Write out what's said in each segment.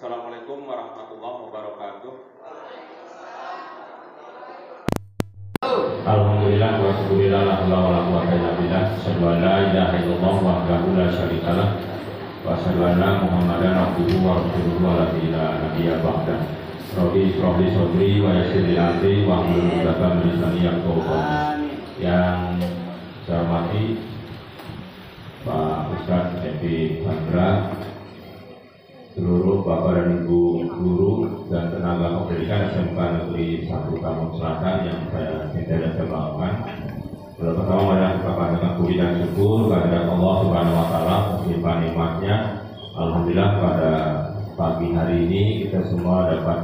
Assalamualaikum warahmatullahi wabarakatuh. Alhamdulillah wa syukurillah la haula wala quwwata illa billah. Asyhadu an la ilaha illallah wahdahu la syarikalah wa asyhadu anna Muhammadan abduhu wa rasuluhu la ilaha illa ba'da. Rabbi shrah li sadri wa yassir li amri wa hlul 'uqdatam min lisani yafqahu qawli. Yang saya hormati Pak Ustadz Evi Chandra, seluruh Bapak dan Ibu guru dan tenaga pendidikan SMK Negeri 1 Tambun Selatan yang saya cintai dan saya banggakan. Pertama marilah kita panjatkan puji dan syukur kehadirat Allah Subhanahu wa taala melimpah nikmatnya. Alhamdulillah pada pagi hari ini kita semua dapat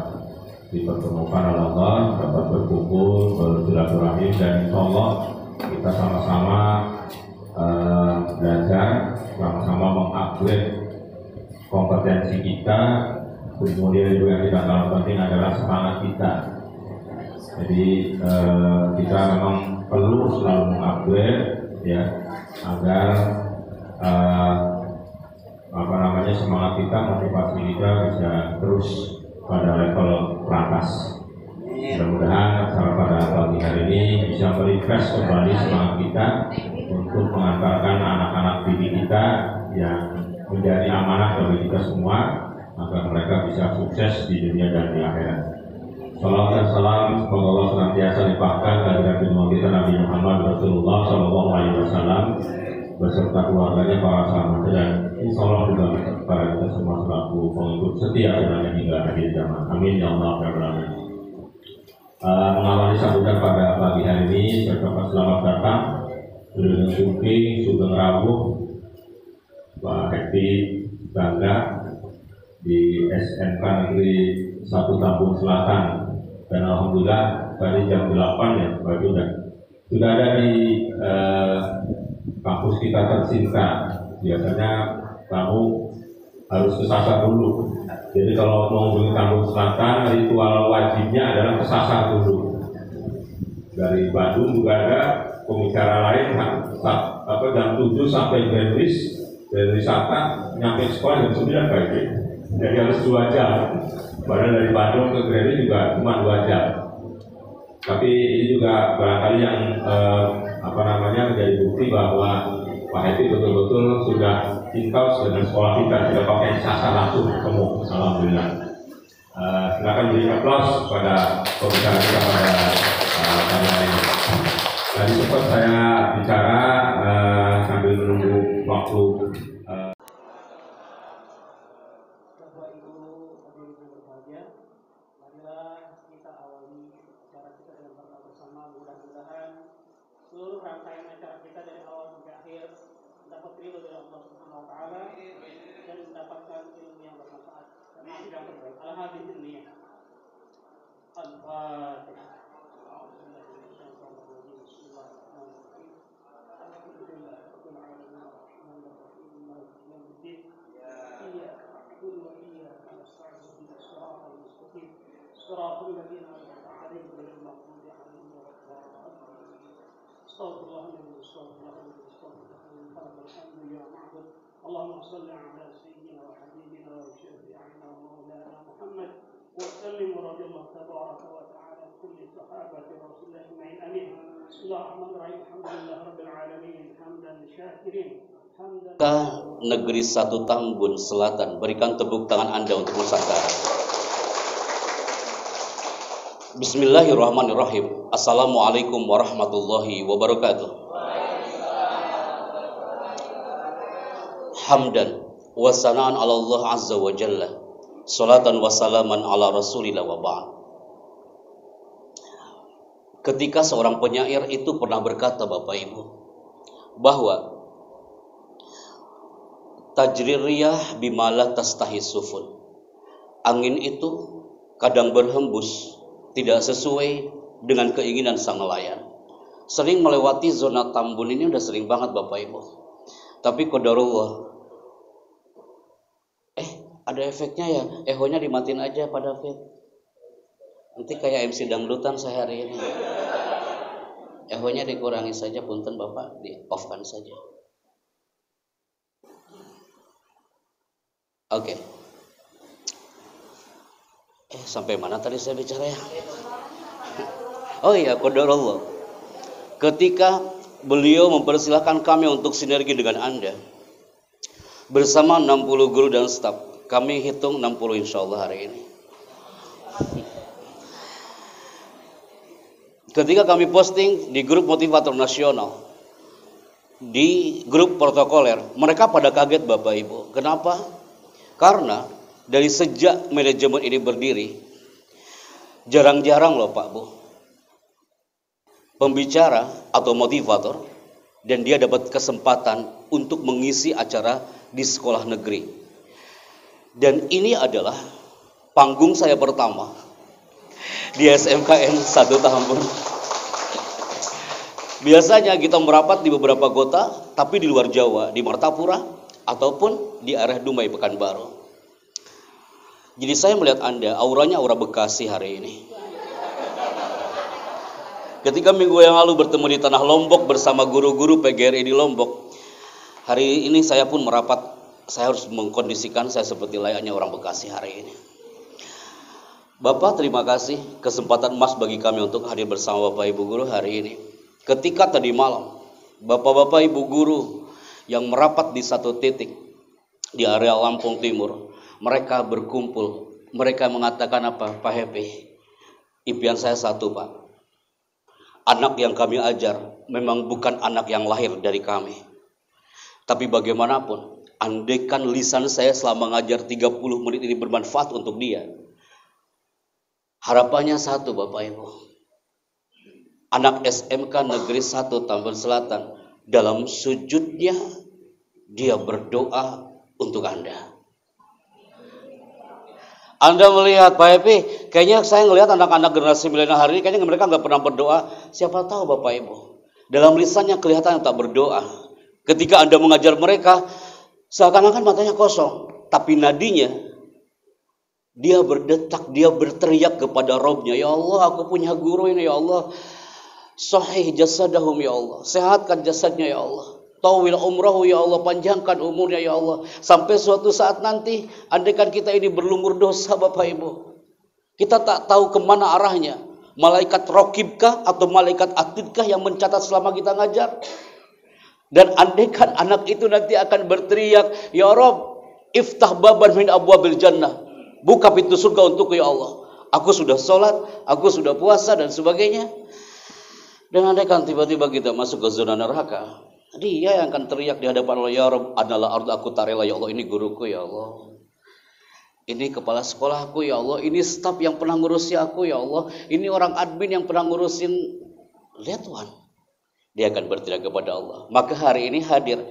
dipertemukan oleh Allah, dapat berkumpul, bersilaturahim, dan insyaallah kita sama-sama belajar, sama-sama mengupgrade kompetensi kita. Kemudian juga yang tidak kalah penting adalah semangat kita. Jadi kita memang perlu selalu mengupgrade ya, agar semangat kita, motivasi kita bisa terus pada level teratas. Mudah-mudahan acara pada pagi hari ini bisa merefresh kembali semangat kita untuk mengantarkan anak-anak didik kita yang menjadi amanah bagi kita semua agar mereka bisa sukses di dunia dan di akhirat. Salawat dan salam semoga Allah senantiasa limpahkan kehadirat junjungan kita Nabi Muhammad Rasulullah Shallallahu Alaihi Wasallam beserta keluarganya, para sahabat, dan insya Allah juga kepada kita semua selaku pengikut setia sebenarnya hingga akhir zaman. Amin ya Allah ya Rabbal alamin. Mengawali sambutan pada pagi hari ini, saya ucapkan selamat datang Sugeng Sugeng, Sugeng Rawuh, Pak Evi Chandra di SMK Negeri 1 Tambun Selatan, dan alhamdulillah tadi jam 8 ya Pak sudah ada di kampus kita tercinta. Biasanya kamu harus kesasar dulu. Jadi kalau mengunjungi Tambun Selatan, ritual wajibnya adalah kesasar dulu. Dari Bandung juga ada pembicara lain jam 7 sampai Grand dari wisata nyampe sekolah jam 9 pagi. Jadi harus 2 jam. Padahal dari Bandung ke Grand juga cuma 2 jam. Tapi ini juga barangkali yang menjadi bukti bahwa Pak Evi betul-betul sudah intaus dengan sekolah kita, tidak pakai sasar langsung ketemu. Alhamdulillah. Silakan beri aplaus kepada pembicara kita pada pagi hari ini. Tadi sempat saya bicara sambil menunggu waktu. Bapak Ibu hadirin yang berbahagia, marilah kita awali acara kita dengan berdoa bersama. Mudah-mudahan seluruh rangkaian acara kita dari awal sampai akhir dapat ridho dari Allah Subhanahu wa taala dan mendapatkan ilmu yang bermanfaat dan amal yang terbaik. Alhamdulillah. Al-Fatihah. صراط الذين أنعمت عليهم غير المغضوب عليهم ولا الضالين. استغفر الله الذي استغفر الله الذي استغفر الله خلق الحمد يا معبد. اللهم صل على سيدنا وحبيبنا وشفيعنا ومولانا محمد وسلم ورضي الله تبارك وتعالى عن كل صحابة رسول الله أجمعين آمين. بسم الله الرحمن الرحيم. الحمد لله رب العالمين حمدا شاكرين. Negeri 1 Tambun Selatan, berikan tepuk tangan Anda untuk Nusantara. Bismillahirrahmanirrahim. Assalamualaikum warahmatullahi wabarakatuh. Hamdan wa sana'an ala Allah azza wa jalla, salatan wa salaman ala rasulillah wa ba'd. Ketika seorang penyair itu pernah berkata, Bapak Ibu, bahwa tajrir riyah bimala tastahi sufun, angin itu kadang berhembus tidak sesuai dengan keinginan sang nelayan. Sering melewati zona Tambun ini udah sering banget Bapak Ibu. Tapi qadarullah, ada efeknya ya, ehonya dimatiin aja pada David. Nanti kayak MC dangdutan saya hari ini. Ehonya dikurangi saja, punten Bapak, di off-kan saja. Oke. Sampai mana tadi saya bicara ya? Oh iya, qadarullah. Ketika beliau mempersilahkan kami untuk sinergi dengan Anda bersama 60 guru dan staf, kami hitung 60 insya Allah hari ini. Ketika kami posting di grup motivator nasional, di grup protokoler, mereka pada kaget Bapak Ibu. Kenapa? Karena dari sejak manajemen ini berdiri, jarang-jarang loh Pak Bu, pembicara atau motivator, dan dia dapat kesempatan untuk mengisi acara di sekolah negeri. Dan ini adalah panggung saya pertama di SMKN 1 Tambun. Biasanya kita merapat di beberapa kota, tapi di luar Jawa, di Martapura, ataupun di arah Dumai Pekanbaru. Jadi saya melihat Anda, auranya aura Bekasi hari ini. Ketika minggu yang lalu bertemu di Tanah Lombok bersama guru-guru PGRI di Lombok, hari ini saya pun merapat, saya harus mengkondisikan saya seperti layaknya orang Bekasi hari ini. Bapak, terima kasih kesempatan emas bagi kami untuk hadir bersama Bapak Ibu Guru hari ini. Ketika tadi malam, Bapak-Bapak Ibu Guru yang merapat di satu titik di area Lampung Timur, mereka berkumpul, mereka mengatakan apa? Pak Happy, impian saya satu Pak, anak yang kami ajar memang bukan anak yang lahir dari kami, tapi bagaimanapun, andaikan lisan saya selama ngajar 30 menit ini bermanfaat untuk dia, harapannya satu Bapak Ibu, anak SMK Negeri 1 Tambun Selatan, dalam sujudnya dia berdoa untuk Anda. Anda melihat Pak Happy, kayaknya saya ngelihat anak-anak generasi milenial hari ini, kayaknya mereka nggak pernah berdoa. Siapa tahu Bapak Ibu, dalam lisannya kelihatan tak berdoa. Ketika Anda mengajar mereka, seakan-akan matanya kosong, tapi nadinya dia berdetak, dia berteriak kepada Robnya, ya Allah, aku punya guru ini ya Allah, sahih jasadahum ya Allah, sehatkan jasadnya ya Allah, tawil umrahu ya Allah, panjangkan umurnya ya Allah, sampai suatu saat nanti andaikan kita ini berlumur dosa Bapak Ibu, kita tak tahu kemana arahnya, malaikat rokibkah atau malaikat atidkah yang mencatat selama kita ngajar. Dan andaikan anak itu nanti akan berteriak, ya Rob, iftah baban min abwabil jannah, buka pintu surga untukku ya Allah, aku sudah sholat, aku sudah puasa dan sebagainya. Dan andaikan tiba-tiba kita masuk ke zona neraka, dia yang akan teriak di hadapan Allah, ya Rabb, adalah ardu aku tarela ya Allah, ini guruku ya Allah, ini kepala sekolahku ya Allah, ini staf yang pernah ngurusi aku ya Allah, ini orang admin yang pernah ngurusin. Lihat Tuhan, dia akan berteriak kepada Allah. Maka hari ini hadir,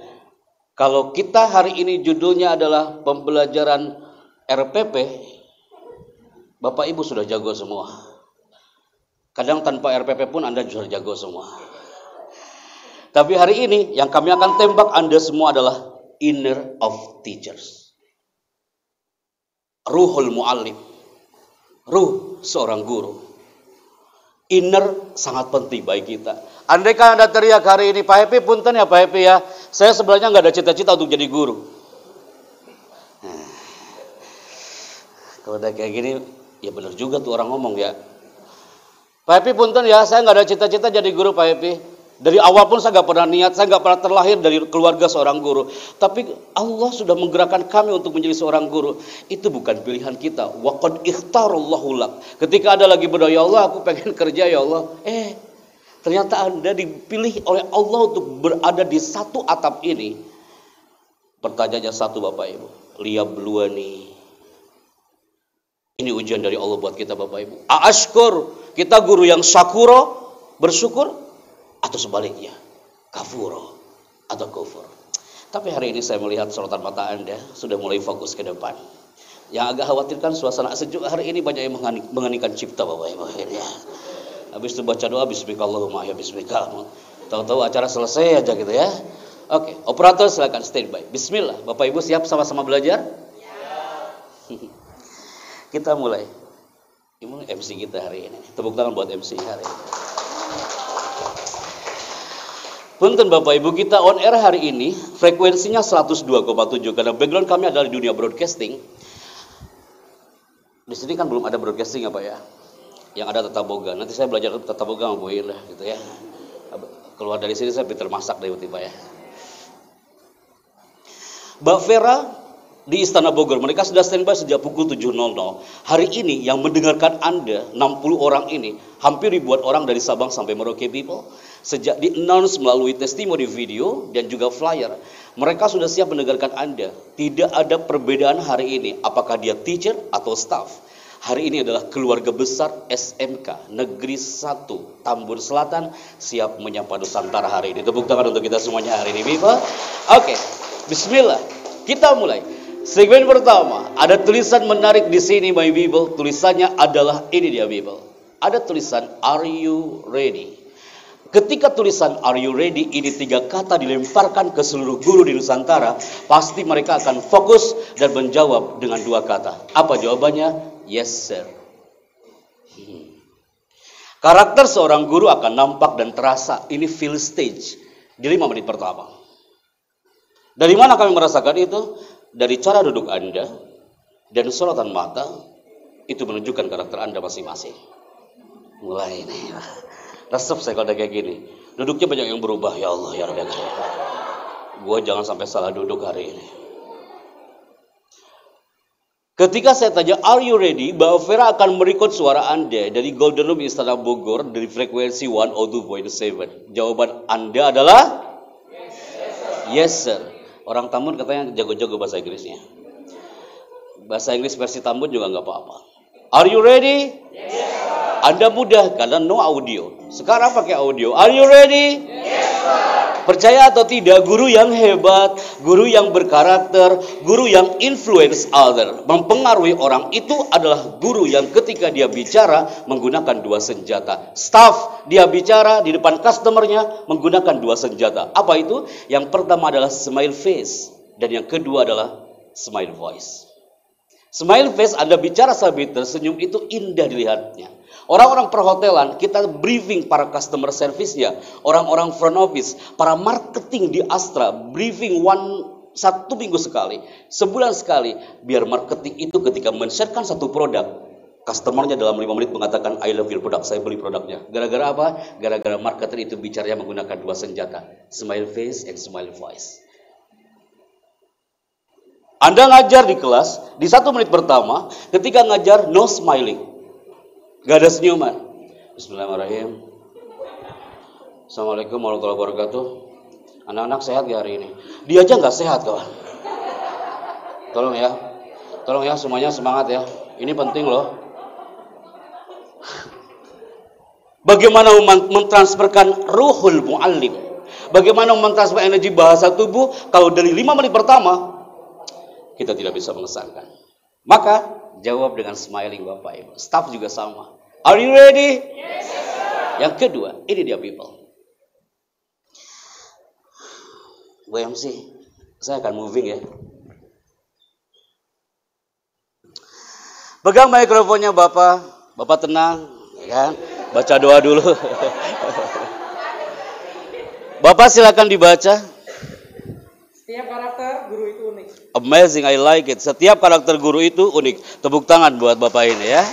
kalau kita hari ini judulnya adalah pembelajaran RPP, Bapak Ibu sudah jago semua. Kadang tanpa RPP pun Anda sudah jago semua. Tapi hari ini yang kami akan tembak Anda semua adalah inner of teachers. Ruhul mu'allim. Ruh seorang guru. Inner sangat penting bagi kita. Andaikan Anda teriak hari ini, Pak Happy, punten ya Pak Happy ya, saya sebenarnya nggak ada cita-cita untuk jadi guru. Kalau udah kayak gini, ya benar juga tuh orang ngomong ya. Pak Happy, punten ya, saya nggak ada cita-cita jadi guru Pak Happy. Dari awal pun saya nggak pernah niat, saya nggak pernah terlahir dari keluarga seorang guru. Tapi Allah sudah menggerakkan kami untuk menjadi seorang guru. Itu bukan pilihan kita. Wa qad ikhtarallahu lak. Ketika ada lagi berdoa, ya Allah, aku pengen kerja ya Allah. Ternyata Anda dipilih oleh Allah untuk berada di satu atap ini. Pertanyaannya satu Bapak Ibu, liyabluwani. Ini ujian dari Allah buat kita Bapak Ibu. Aashkur, kita guru yang syakuro, bersyukur, atau sebaliknya, kafuro atau kufur. Tapi hari ini saya melihat sorotan mata Anda sudah mulai fokus ke depan. Yang agak khawatirkan suasana sejuk hari ini banyak yang mengeningkan cipta Bapak Ibu. Ya. Habis itu baca doa bismikallahumma ya bismikal. Tahu-tahu acara selesai aja gitu ya. Oke, operator silakan standby. Bismillah. Bapak Ibu siap sama-sama belajar? Ya. Kita mulai. Ini MC kita hari ini. Tepuk tangan buat MC hari ini. Punten Bapak Ibu, kita on air hari ini frekuensinya 102,7 karena background kami adalah di dunia broadcasting. Di sini kan belum ada broadcasting ya Pak ya. Yang ada tata boga. Nanti saya belajar tata boga sama Bu Indah gitu ya. Keluar dari sini saya pintar masak deh Pak ya. Mbak Vera di Istana Bogor, mereka sudah standby sejak pukul 7.00. Hari ini yang mendengarkan Anda, 60 orang ini, hampir ribuan orang dari Sabang sampai Merauke people, sejak di-announce melalui testimoni video dan juga flyer, mereka sudah siap mendengarkan Anda. Tidak ada perbedaan hari ini, apakah dia teacher atau staff. Hari ini adalah keluarga besar SMK Negeri 1 Tambun Selatan siap menyapa Nusantara hari ini. Tepuk tangan untuk kita semuanya hari ini, people. Oke, bismillah. Kita mulai. Segmen pertama, ada tulisan menarik di sini, my people. Tulisannya adalah ini dia, people. Ada tulisan Are you ready? Ketika tulisan Are you ready ini 3 kata dilemparkan ke seluruh guru di Nusantara, pasti mereka akan fokus dan menjawab dengan 2 kata. Apa jawabannya? Yes, sir. Karakter seorang guru akan nampak dan terasa. Ini feel stage di 5 menit pertama. Dari mana kami merasakan itu? Dari cara duduk Anda dan soratan mata, itu menunjukkan karakter Anda masing-masing. Mulai ini, resep saya kalau kayak gini. Duduknya banyak yang berubah, ya Allah, ya Rabbi. Gue jangan sampai salah duduk hari ini. Ketika saya tanya, are you ready? Mbak Vera akan merekod suara Anda dari Golden Room Istana Bogor dari frekuensi 102.7. Jawaban Anda adalah? Yes, sir. Orang Tambun katanya jago-jago bahasa Inggrisnya. Bahasa Inggris versi Tambun juga nggak apa-apa. Are you ready? Yes, sir. Anda mudah karena no audio. Sekarang pakai audio. Are you ready? Yes, sir. Percaya atau tidak, guru yang hebat, guru yang berkarakter, guru yang influence other, mempengaruhi orang, itu adalah guru yang ketika dia bicara menggunakan 2 senjata. Staff dia bicara di depan customernya menggunakan 2 senjata. Apa itu? Yang pertama adalah smile face dan yang kedua adalah smile voice. Smile face, Anda bicara sambil tersenyum, itu indah dilihatnya. Orang-orang perhotelan, kita briefing para customer service-nya, orang-orang front office, para marketing di Astra, briefing 1 minggu sekali, sebulan sekali, biar marketing itu ketika men-sharekan satu produk, customer-nya dalam 5 menit mengatakan, I love your product, saya beli produknya. Gara-gara apa? Gara-gara marketer itu bicaranya menggunakan 2 senjata, smile face and smile voice. Anda ngajar di kelas, di 1 menit pertama, ketika ngajar, no smiling. Gak ada senyuman. Bismillahirrahmanirrahim. Assalamualaikum warahmatullahi wabarakatuh. Anak-anak sehat ya hari ini? Dia aja gak sehat kawan. Tolong ya semuanya semangat ya. Ini penting loh. Bagaimana mentransferkan ruhul muallim? Bagaimana mentransfer energi bahasa tubuh kalau dari 5 menit pertama kita tidak bisa mengesankan? Maka jawab dengan smiling Bapak Ibu. Staff juga sama. Are you ready? Yes, sir. Yang kedua, ini dia people. Bu MC, saya akan moving ya. Pegang mikrofonnya Bapak. Bapak tenang, ya kan? Baca doa dulu. Bapak silakan dibaca. Setiap karakter guru itu unik. Amazing, I like it. Setiap karakter guru itu unik. Tepuk tangan buat Bapak ini ya.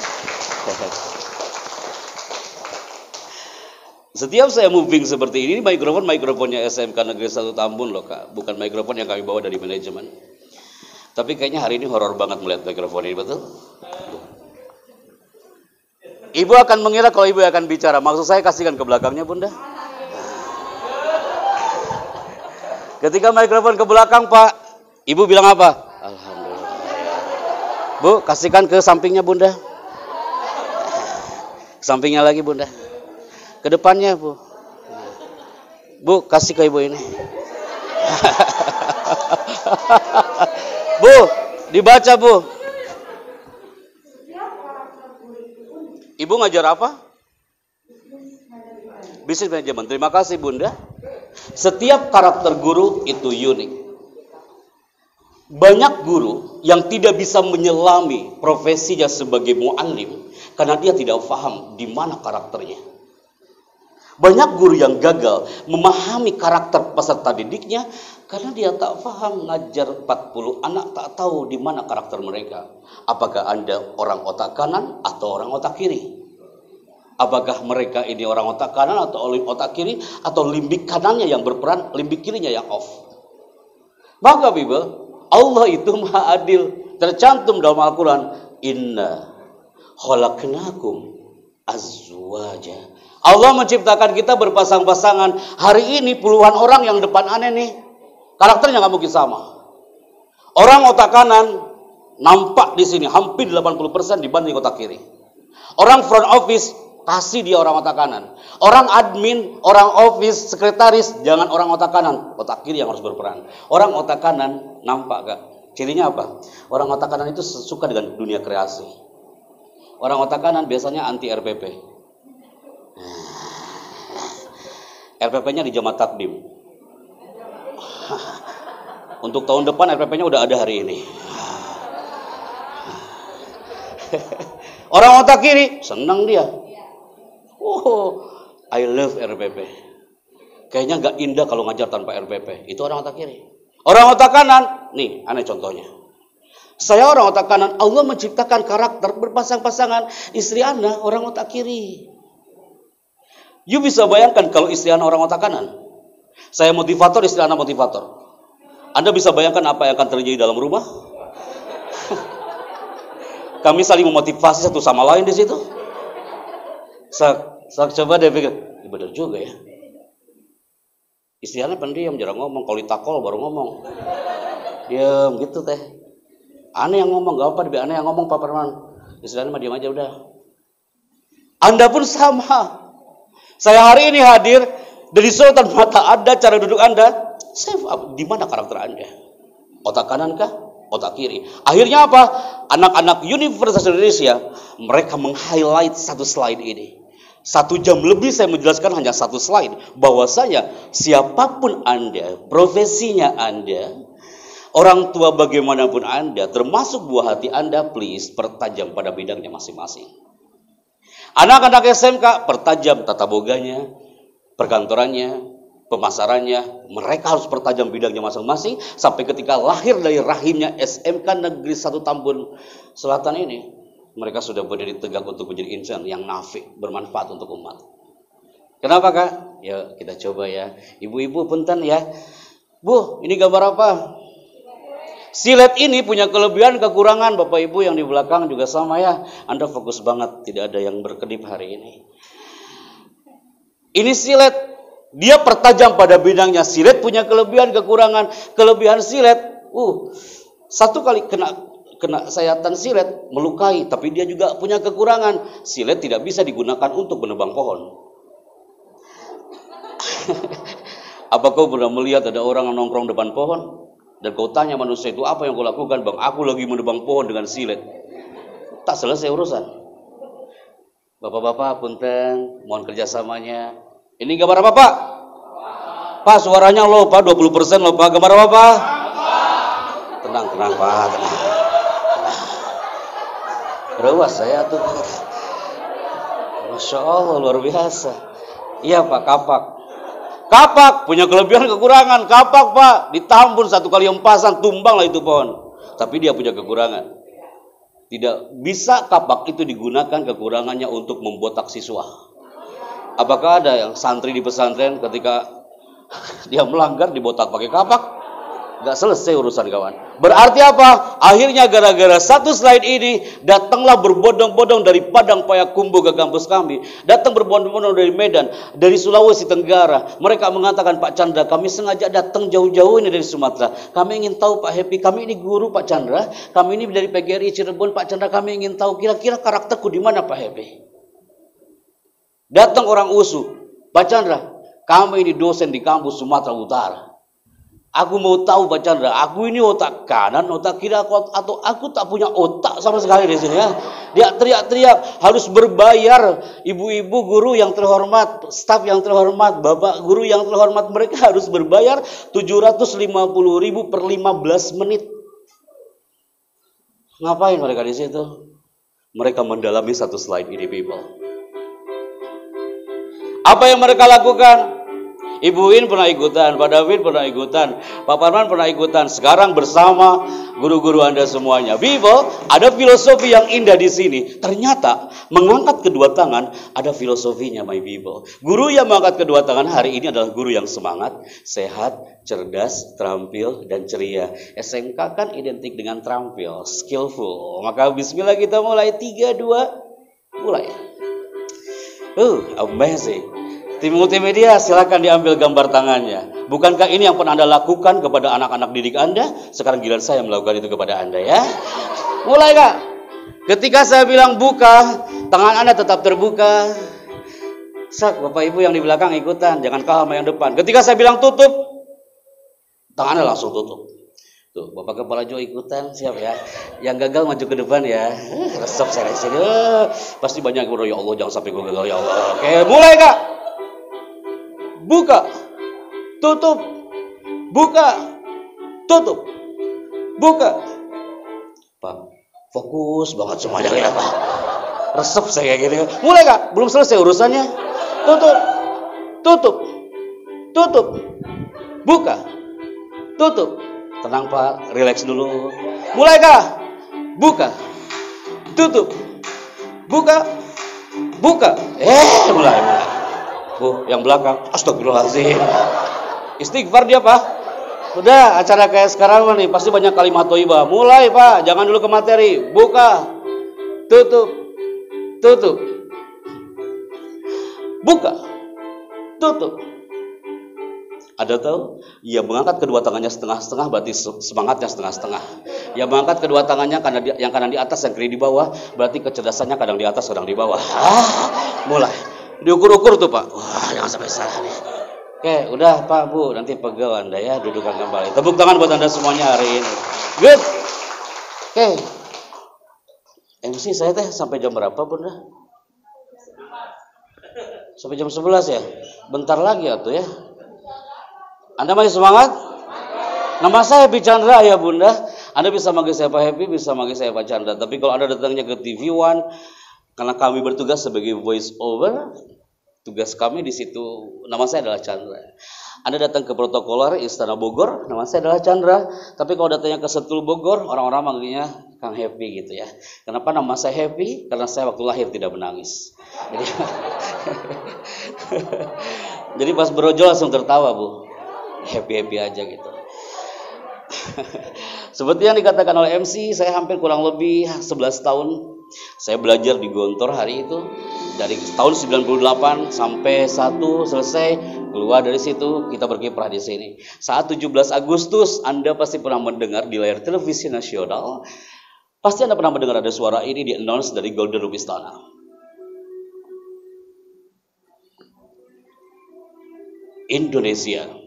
Setiap saya moving seperti ini, mikrofonnya SMK Negeri 1 Tambun loh Kak. Bukan mikrofon yang kami bawa dari manajemen. Tapi kayaknya hari ini horor banget melihat mikrofon ini, betul? Ibu akan mengira kalau ibu akan bicara. Maksud saya kasihkan ke belakangnya Bunda. Ketika mikrofon ke belakang Pak, ibu bilang apa? Alhamdulillah. Bu, kasihkan ke sampingnya Bunda. Sampingnya lagi Bunda. Ke depannya Bu. Bu, kasih ke ibu ini. Bu, dibaca Bu. Ibu ngajar apa? Bisnis manajemen. Terima kasih Bunda. Setiap karakter guru itu unik. Banyak guru yang tidak bisa menyelami profesinya sebagai muallim karena dia tidak paham di mana karakternya. Banyak guru yang gagal memahami karakter peserta didiknya karena dia tak paham ngajar 40 anak, tak tahu di mana karakter mereka. Apakah Anda orang otak kanan atau orang otak kiri? Apakah mereka ini orang otak kanan atau otak kiri, atau limbik kanannya yang berperan, limbik kirinya yang off? Maka Bible, Allah itu maha adil. Tercantum dalam Al-Quran, Inna khalaqnakum azwaja. Allah menciptakan kita berpasang-pasangan. Hari ini puluhan orang yang depan aneh nih, karakternya nggak mungkin sama. Orang otak kanan nampak di sini hampir 80% dibanding otak kiri. Orang front office kasih dia orang otak kanan. Orang admin, orang office, sekretaris jangan orang otak kanan, otak kiri yang harus berperan. Orang otak kanan nampak gak? Cirinya apa? Orang otak kanan itu suka dengan dunia kreasi. Orang otak kanan biasanya anti RPP. RPP-nya di Jamaah Takdim. Untuk tahun depan RPP-nya udah ada hari ini. Orang otak kiri senang dia. Oh, I love RPP. Kayaknya gak indah kalau ngajar tanpa RPP. Itu orang otak kiri. Orang otak kanan, nih aneh contohnya. Saya orang otak kanan, Allah menciptakan karakter berpasang-pasangan. Istri Anda orang otak kiri. You bisa bayangkan kalau istri Anda orang otak kanan. Saya motivator, istri Anda motivator. Anda bisa bayangkan apa yang akan terjadi dalam rumah? Kami saling memotivasi satu sama lain di situ. Saya coba deh pikir, benar juga ya. Istri Anda pendiam, jarang ngomong. Kalau ditakol baru ngomong. Diam gitu teh. Aneh yang ngomong, gak apa-apa. Aneh yang ngomong Pak Perman. Istri Anda mah diam aja udah. Anda pun sama. Saya hari ini hadir dari sorotan mata Anda, cara duduk Anda. Di mana karakter Anda? Otak kanan kah? Otak kiri. Akhirnya apa? Anak-anak Universitas Indonesia, mereka meng-highlight satu slide ini. 1 jam lebih saya menjelaskan hanya satu slide. Bahwasanya siapapun Anda, profesinya Anda, orang tua bagaimanapun Anda, termasuk buah hati Anda, please pertajam pada bidangnya masing-masing. Anak-anak SMK pertajam tata boganya, perkantorannya, pemasarannya. Mereka harus pertajam bidangnya masing-masing sampai ketika lahir dari rahimnya SMK Negeri 1 Tambun Selatan ini, mereka sudah berdiri tegak untuk menjadi insan yang nafi, bermanfaat untuk umat. Kenapa Kak? Ya kita coba ya. Ibu-ibu punten ya. Bu, ini gambar apa? Silet ini punya kelebihan, kekurangan. Bapak Ibu yang di belakang juga sama ya. Anda fokus banget, tidak ada yang berkedip hari ini. Ini silet, dia pertajam pada bidangnya. Silet punya kelebihan, kekurangan. Kelebihan silet, satu kali kena sayatan silet melukai, tapi dia juga punya kekurangan. Silet tidak bisa digunakan untuk menebang pohon. Apa kau pernah melihat ada orang yang nongkrong depan pohon? Dan kau tanya manusia itu, apa yang kau lakukan? Bang, aku lagi menebang pohon dengan silet. Tak selesai urusan. Bapak-bapak, punten, mohon kerjasamanya. Ini gambar apa Pak? Pak, suaranya low Pak, 20% loh Pak. Gambar apa Pak? Tenang Pak, tenang. Rewas saya tuh. Masya Allah, luar biasa. Iya Pak, kapak. Kapak punya kelebihan, kekurangan. Kapak Pak, ditambun 1 kali empasan, tumbang lah itu pohon. Tapi dia punya kekurangan. Tidak bisa kapak itu digunakan kekurangannya untuk membotak siswa. Apakah ada yang santri di pesantren ketika dia melanggar dibotak pakai kapak? Gak selesai urusan kawan. Berarti apa? Akhirnya gara-gara satu slide ini, datanglah berbondong-bondong dari Padang Payakumbuh ke kampus kami. Datang berbondong-bondong dari Medan, dari Sulawesi Tenggara. Mereka mengatakan, Pak Chandra, kami sengaja datang jauh-jauh ini dari Sumatera. Kami ingin tahu Pak Happy, kami ini guru Pak Chandra. Kami ini dari PGRI Cirebon Pak Chandra, kami ingin tahu kira-kira karakterku di mana Pak Happy. Datang orang USU, Pak Chandra, kami ini dosen di kampus Sumatera Utara. Aku mau tahu Pak Chandra, aku ini otak kanan, otak kiri, atau aku tak punya otak sama sekali di sini ya. Dia teriak-teriak, harus berbayar. Ibu-ibu guru yang terhormat, staf yang terhormat, bapak guru yang terhormat, mereka harus berbayar 750.000 per 15 menit. Ngapain mereka di situ? Mereka mendalami satu slide ini, people. Apa yang mereka lakukan? Ibu In pernah ikutan, Pak David pernah ikutan, Pak Parman pernah ikutan. Sekarang bersama guru-guru Anda semuanya. People, ada filosofi yang indah di sini. Ternyata mengangkat kedua tangan ada filosofinya, my people. Guru yang mengangkat kedua tangan hari ini adalah guru yang semangat, sehat, cerdas, terampil, dan ceria. SMK kan identik dengan terampil, skillful. Maka bismillah kita mulai 3, 2, mulai. Amazing. Tim multimedia silakan diambil gambar tangannya. Bukankah ini yang pernah Anda lakukan kepada anak-anak didik Anda? Sekarang giliran saya melakukan itu kepada Anda ya. Mulai Kak. Ketika saya bilang buka, tangan Anda tetap terbuka. Sak, Bapak Ibu yang di belakang ikutan, jangan kalah sama yang depan. Ketika saya bilang tutup, tangan Anda langsung tutup. Tuh, Bapak Kepala Jo ikutan, siap ya. Yang gagal maju ke depan ya. Resep saya di sini. Pasti banyak yang berdoa, ya Allah jangan sampai gue gagal ya Allah. Oke, mulai Kak. Buka, tutup, buka, tutup, buka. Pak, fokus banget semuanya ya Pak. Resep saya kayak gini. Mulai Kak, belum selesai urusannya. Tutup, tutup, tutup, buka, tutup. Tenang Pak, relax dulu. Mulai Kak, buka, tutup, buka, buka. Mulai. Bu, yang belakang, astagfirullahaladzim. Istighfar dia Pak. Udah, acara kayak sekarang nih, pasti banyak kalimat thayyibah. Mulai Pak, jangan dulu ke materi. Buka, tutup, tutup, buka, tutup. Ada tahu? Ia mengangkat kedua tangannya setengah-setengah, berarti semangatnya setengah-setengah. Ia mengangkat kedua tangannya, karena yang kanan di atas, yang kiri di bawah, berarti kecerdasannya kadang di atas, kadang di bawah. Mulai. Diukur-ukur tuh Pak. Wah, jangan sampai salah nih. Oke, udah Pak Bu, nanti pegel Anda ya, dudukkan kembali. Tepuk tangan buat Anda semuanya hari ini. Good. Oke. MC saya teh sampai jam berapa Bunda? Sampai jam 11 ya? Bentar lagi atuh ya. Anda masih semangat? Nama saya Happy Chandra ya Bunda. Anda bisa manggil saya Pak Happy, bisa manggil saya Pak Chandra. Tapi kalau Anda datangnya ke TV One, karena kami bertugas sebagai voice over, tugas kami di situ, nama saya adalah Chandra. Anda datang ke protokoler Istana Bogor, nama saya adalah Chandra. Tapi kalau datangnya ke Sentul Bogor, orang-orang manggilnya Kang Happy gitu ya. Kenapa nama saya Happy? Karena saya waktu lahir tidak menangis. Jadi pas berojol langsung tertawa Bu. Happy-happy aja gitu. Seperti yang dikatakan oleh MC, saya hampir kurang lebih 11 tahun saya belajar di Gontor hari itu. Dari tahun 98 sampai 1 selesai, keluar dari situ kita berkiprah di sini. Saat 17 Agustus, Anda pasti pernah mendengar di layar televisi nasional. Pasti Anda pernah mendengar ada suara ini di-announce dari Golden Room Istana. Indonesia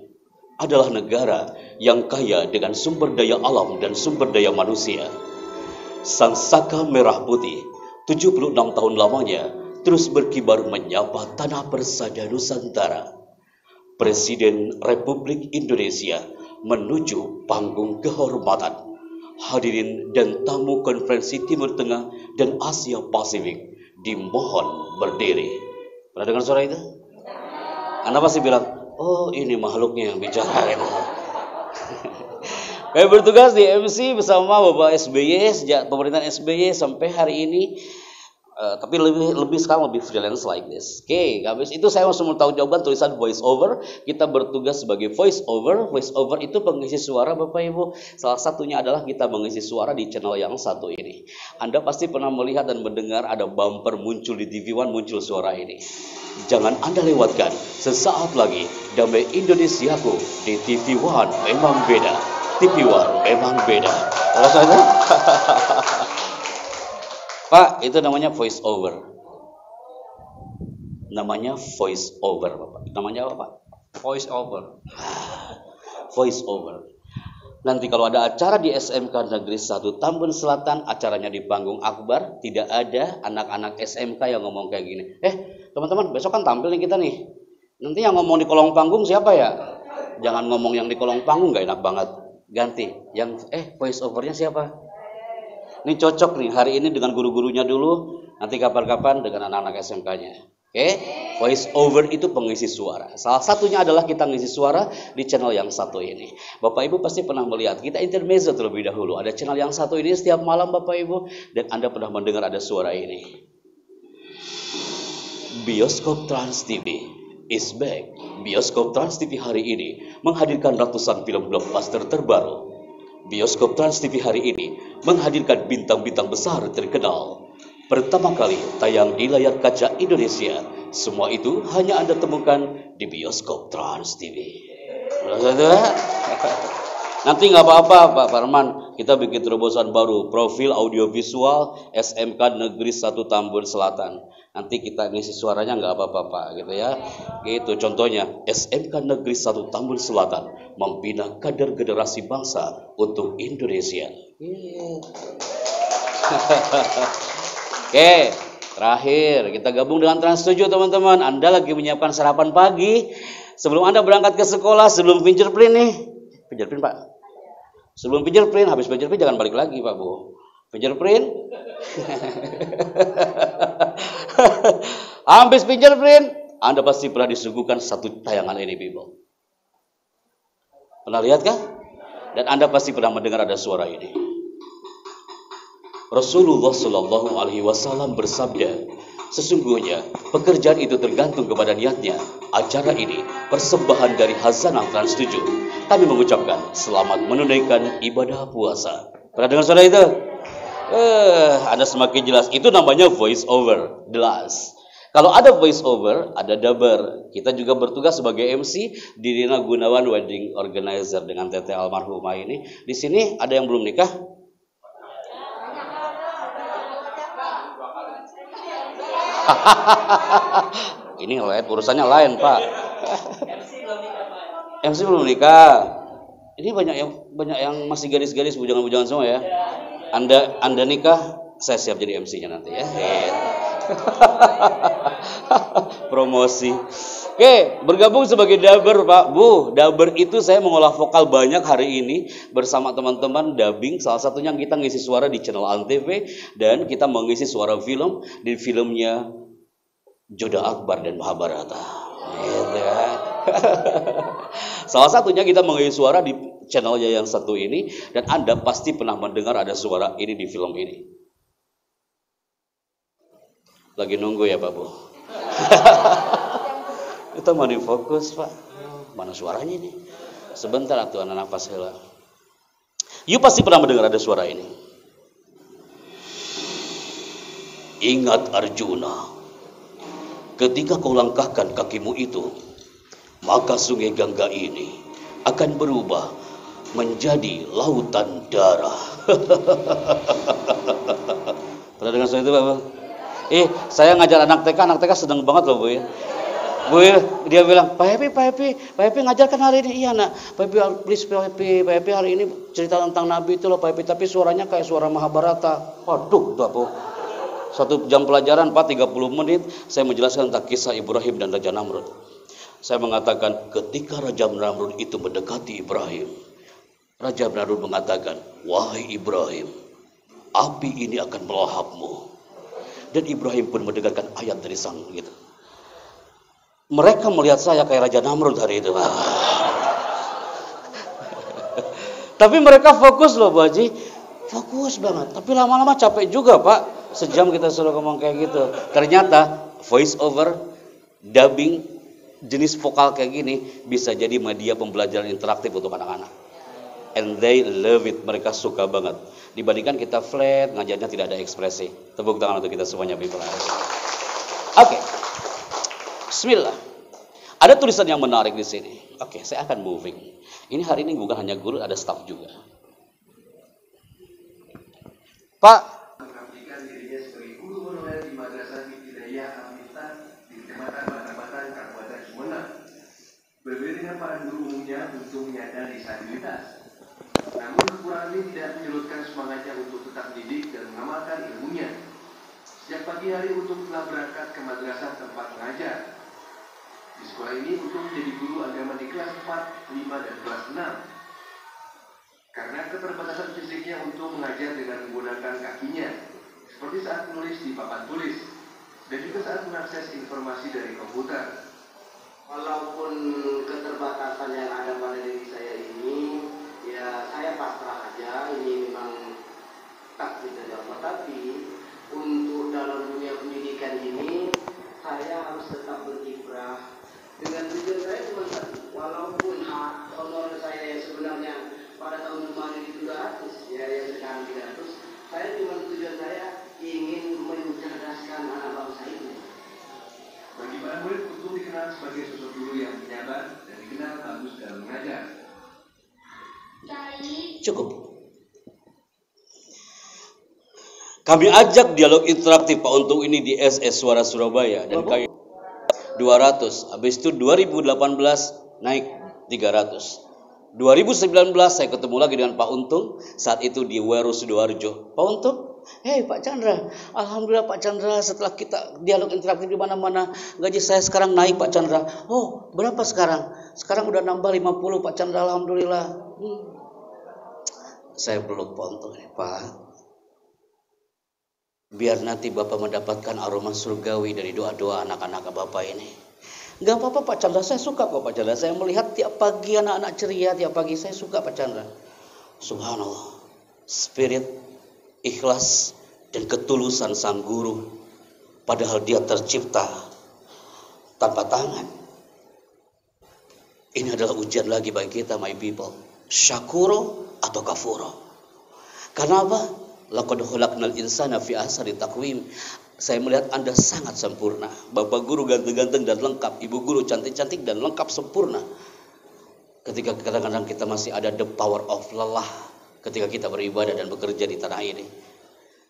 adalah negara yang kaya dengan sumber daya alam dan sumber daya manusia. Sang Saka Merah Putih, 76 tahun lamanya, terus berkibar menyapa tanah persada Nusantara. Presiden Republik Indonesia menuju panggung kehormatan. Hadirin dan tamu konferensi Timur Tengah dan Asia Pasifik dimohon berdiri. Pernah dengar suara itu? Anda pasti bilang, oh ini makhluknya yang bicara. Saya bertugas di MC bersama Bapak SBY sejak pemerintahan SBY sampai hari ini. Tapi lebih sekarang lebih freelance like this. Oke, habis itu saya langsung mau tahu jawaban tulisan voice over. Kita bertugas sebagai voice over. Voice over itu pengisi suara Bapak Ibu. Salah satunya adalah kita mengisi suara di channel yang satu ini. Anda pasti pernah melihat dan mendengar ada bumper muncul di TV One, muncul suara ini. Jangan Anda lewatkan. Sesaat lagi Damai Indonesiaku di TV One memang beda. TV One memang beda. Kalau saya Pak, itu namanya voice over. Namanya voice over, Bapak. Namanya apa, Pak? Voice over. Voice over. Nanti kalau ada acara di SMK Negeri 1 Tambun Selatan, acaranya di panggung akbar, tidak ada anak-anak SMK yang ngomong kayak gini. Teman-teman, besok kan tampil nih kita nih. Nanti yang ngomong di kolong panggung siapa ya? Jangan ngomong yang di kolong panggung, gak enak banget. Ganti. Yang voice overnya siapa? Ini cocok nih hari ini dengan guru-gurunya dulu, nanti kapan-kapan dengan anak-anak SMK-nya. Oke, voice over itu pengisi suara. Salah satunya adalah kita ngisi suara di channel yang satu ini. Bapak Ibu pasti pernah melihat, kita intermezzo terlebih dahulu. Ada channel yang satu ini setiap malam Bapak Ibu, dan Anda pernah mendengar ada suara ini. Bioskop Trans TV is back. Bioskop Trans TV hari ini menghadirkan ratusan film blockbuster terbaru. Bioskop Trans TV hari ini menghadirkan bintang-bintang besar terkenal. Pertama kali tayang di layar kaca Indonesia. Semua itu hanya Anda temukan di Bioskop Trans TV. Nanti nggak apa-apa Pak Parman, kita bikin terobosan baru, profil audiovisual SMK Negeri 1 Tambun Selatan. Nanti kita ngisi suaranya nggak apa-apa Pak, gitu ya. Gitu contohnya, SMK Negeri 1 Tambun Selatan membina kader generasi bangsa untuk Indonesia. Oke, terakhir kita gabung dengan Trans 7 teman-teman. Anda lagi menyiapkan sarapan pagi sebelum Anda berangkat ke sekolah, sebelum fingerprint nih. Fingerprint Pak. Sebelum fingerprint, habis fingerprint jangan balik lagi Pak Bu. Fingerprint. Habis fingerprint, Anda pasti pernah disuguhkan satu tayangan ini Bible. Pernah lihat kah? Dan Anda pasti pernah mendengar ada suara ini. Rasulullah Shallallahu Alaihi Wasallam bersabda, sesungguhnya pekerjaan itu tergantung kepada niatnya. Acara ini persembahan dari Hazanah Trans 7. Kami mengucapkan selamat menunaikan ibadah puasa. Pernah dengar suara itu? Anda semakin jelas. Itu namanya voice over, jelas. Kalau ada voice over, ada dubber. Kita juga bertugas sebagai MC di Rina Gunawan Wedding Organizer dengan Tete almarhumah ini. Di sini ada yang belum nikah? Ini lain, urusannya lain Pak. MC belum nikah. Ini banyak yang masih gadis-gadis, bujangan-bujangan semua ya. Anda nikah, saya siap jadi MC-nya nanti ya. Promosi. Oke, bergabung sebagai dubber Pak Bu. Dubber itu saya mengolah vokal banyak hari ini bersama teman-teman dubbing. Salah satunya kita ngisi suara di channel Antv dan kita mengisi suara film di filmnya Joda Akbar dan Mahabharata. Gitu ya. Salah satunya kita mengisi suara di channelnya yang satu ini dan Anda pasti pernah mendengar ada suara ini di film ini. Lagi nunggu ya Pak Bu. Kita mau difokus Pak. Mana suaranya ini? Sebentar atuh anak nafas heula. You pasti pernah mendengar ada suara ini. Ingat Arjuna, ketika kau langkahkan kakimu itu, maka sungai Gangga ini akan berubah menjadi lautan darah. Pernah dengar soal itu Pak? Saya ngajar anak TK sedang banget loh Bu ya. Bu, dia bilang, Pak Happy ngajarkan hari ini. Iya nak, Pak Happy please Pak Happy hari ini cerita tentang Nabi itu loh Pak Happy, tapi suaranya kayak suara Mahabharata. Waduh, itu apa? 1 jam pelajaran 30 menit saya menjelaskan tentang kisah Ibrahim dan Raja Namrud. Saya mengatakan ketika Raja Namrud itu mendekati Ibrahim, Raja Namrud mengatakan, wahai Ibrahim, api ini akan melahapmu. Dan Ibrahim pun mendengarkan ayat dari sang gitu. Mereka melihat saya kayak Raja Namrud hari itu. Tapi mereka fokus loh Bu Haji. Fokus banget. Tapi lama-lama capek juga Pak. Sejam kita suruh ngomong kayak gitu. Ternyata voice over, dubbing, jenis vokal kayak gini bisa jadi media pembelajaran interaktif untuk anak-anak. And they love it. Mereka suka banget. Dibandingkan kita flat, ngajarnya tidak ada ekspresi. Tepuk tangan untuk kita semuanya. Oke. Bismillah. Ada tulisan yang menarik di sini. Oke, saya akan moving. Ini hari ini bukan hanya guru, ada staff juga. Pak. Mengabdikan dirinya sebagai guru honorer di Madrasah Ibtidaiyah Al-Miftah di Kecamatan Batam-Batam, Kabupaten Sumeneb. Berbeda dengan para guru umumnya untuk menyadari disabilitas. Namun kekurangan ini tidak menyurutkan semangatnya untuk tetap mendidik dan mengamalkan ilmunya. Sejak pagi hari Untung telah berangkat ke madrasah tempat mengajar. Di sekolah ini Untung menjadi guru agama di kelas 4, 5, dan kelas 6. Karena keterbatasan fisiknya Untung mengajar dengan menggunakan kakinya, seperti saat menulis di papan tulis. dan juga saat mengakses informasi dari komputer. Walaupun keterbatasan yang ada pada diri saya ini, ya saya pasrah aja, ini memang takdir dari Allah. Tapi untuk dalam dunia pendidikan ini, saya harus tetap berkiprah. Dengan tujuan saya cuma satu, walaupun hak honor saya yang sebenarnya pada tahun kemarin itu 200, ya yang sekarang 300, saya cuma tujuan saya ingin mencerdaskan anak bangsa ini. Bagi para murid, Untung dikenal sebagai sosok guru yang penyabar dan dikenal bagus dalam mengajar. Cukup. Kami ajak dialog interaktif Pak Untung ini di SS Suara Surabaya dan kayak 200. Habis itu 2018 naik 300. 2019 saya ketemu lagi dengan Pak Untung, saat itu di Weru Sidoarjo. Pak Untung, Pak Chandra, alhamdulillah Pak Chandra, setelah kita dialog interaktif di mana-mana, gaji saya sekarang naik Pak Chandra. Oh, berapa sekarang? Sekarang udah nambah 50 Pak Chandra, alhamdulillah. Saya peluk Pak Untung, Pak. Biar nanti Bapak mendapatkan aroma surgawi dari doa-doa anak-anak Bapak ini. Gak apa-apa Pak Chandra, saya suka kok Pak Chandra. Saya melihat tiap pagi anak-anak ceria, tiap pagi saya suka Pak Chandra. Subhanallah, spirit, ikhlas, dan ketulusan sang guru. Padahal dia tercipta tanpa tangan. Ini adalah ujian lagi bagi kita, my people. Syakuro atau kafuro. Karena apa? Laqad khalaqnal insana fi ahsani taqwim. Saya melihat Anda sangat sempurna. Bapak guru ganteng-ganteng dan lengkap. Ibu guru cantik-cantik dan lengkap sempurna. Ketika kadang-kadang kita masih ada the power of lelah. Ketika kita beribadah dan bekerja di tanah ini.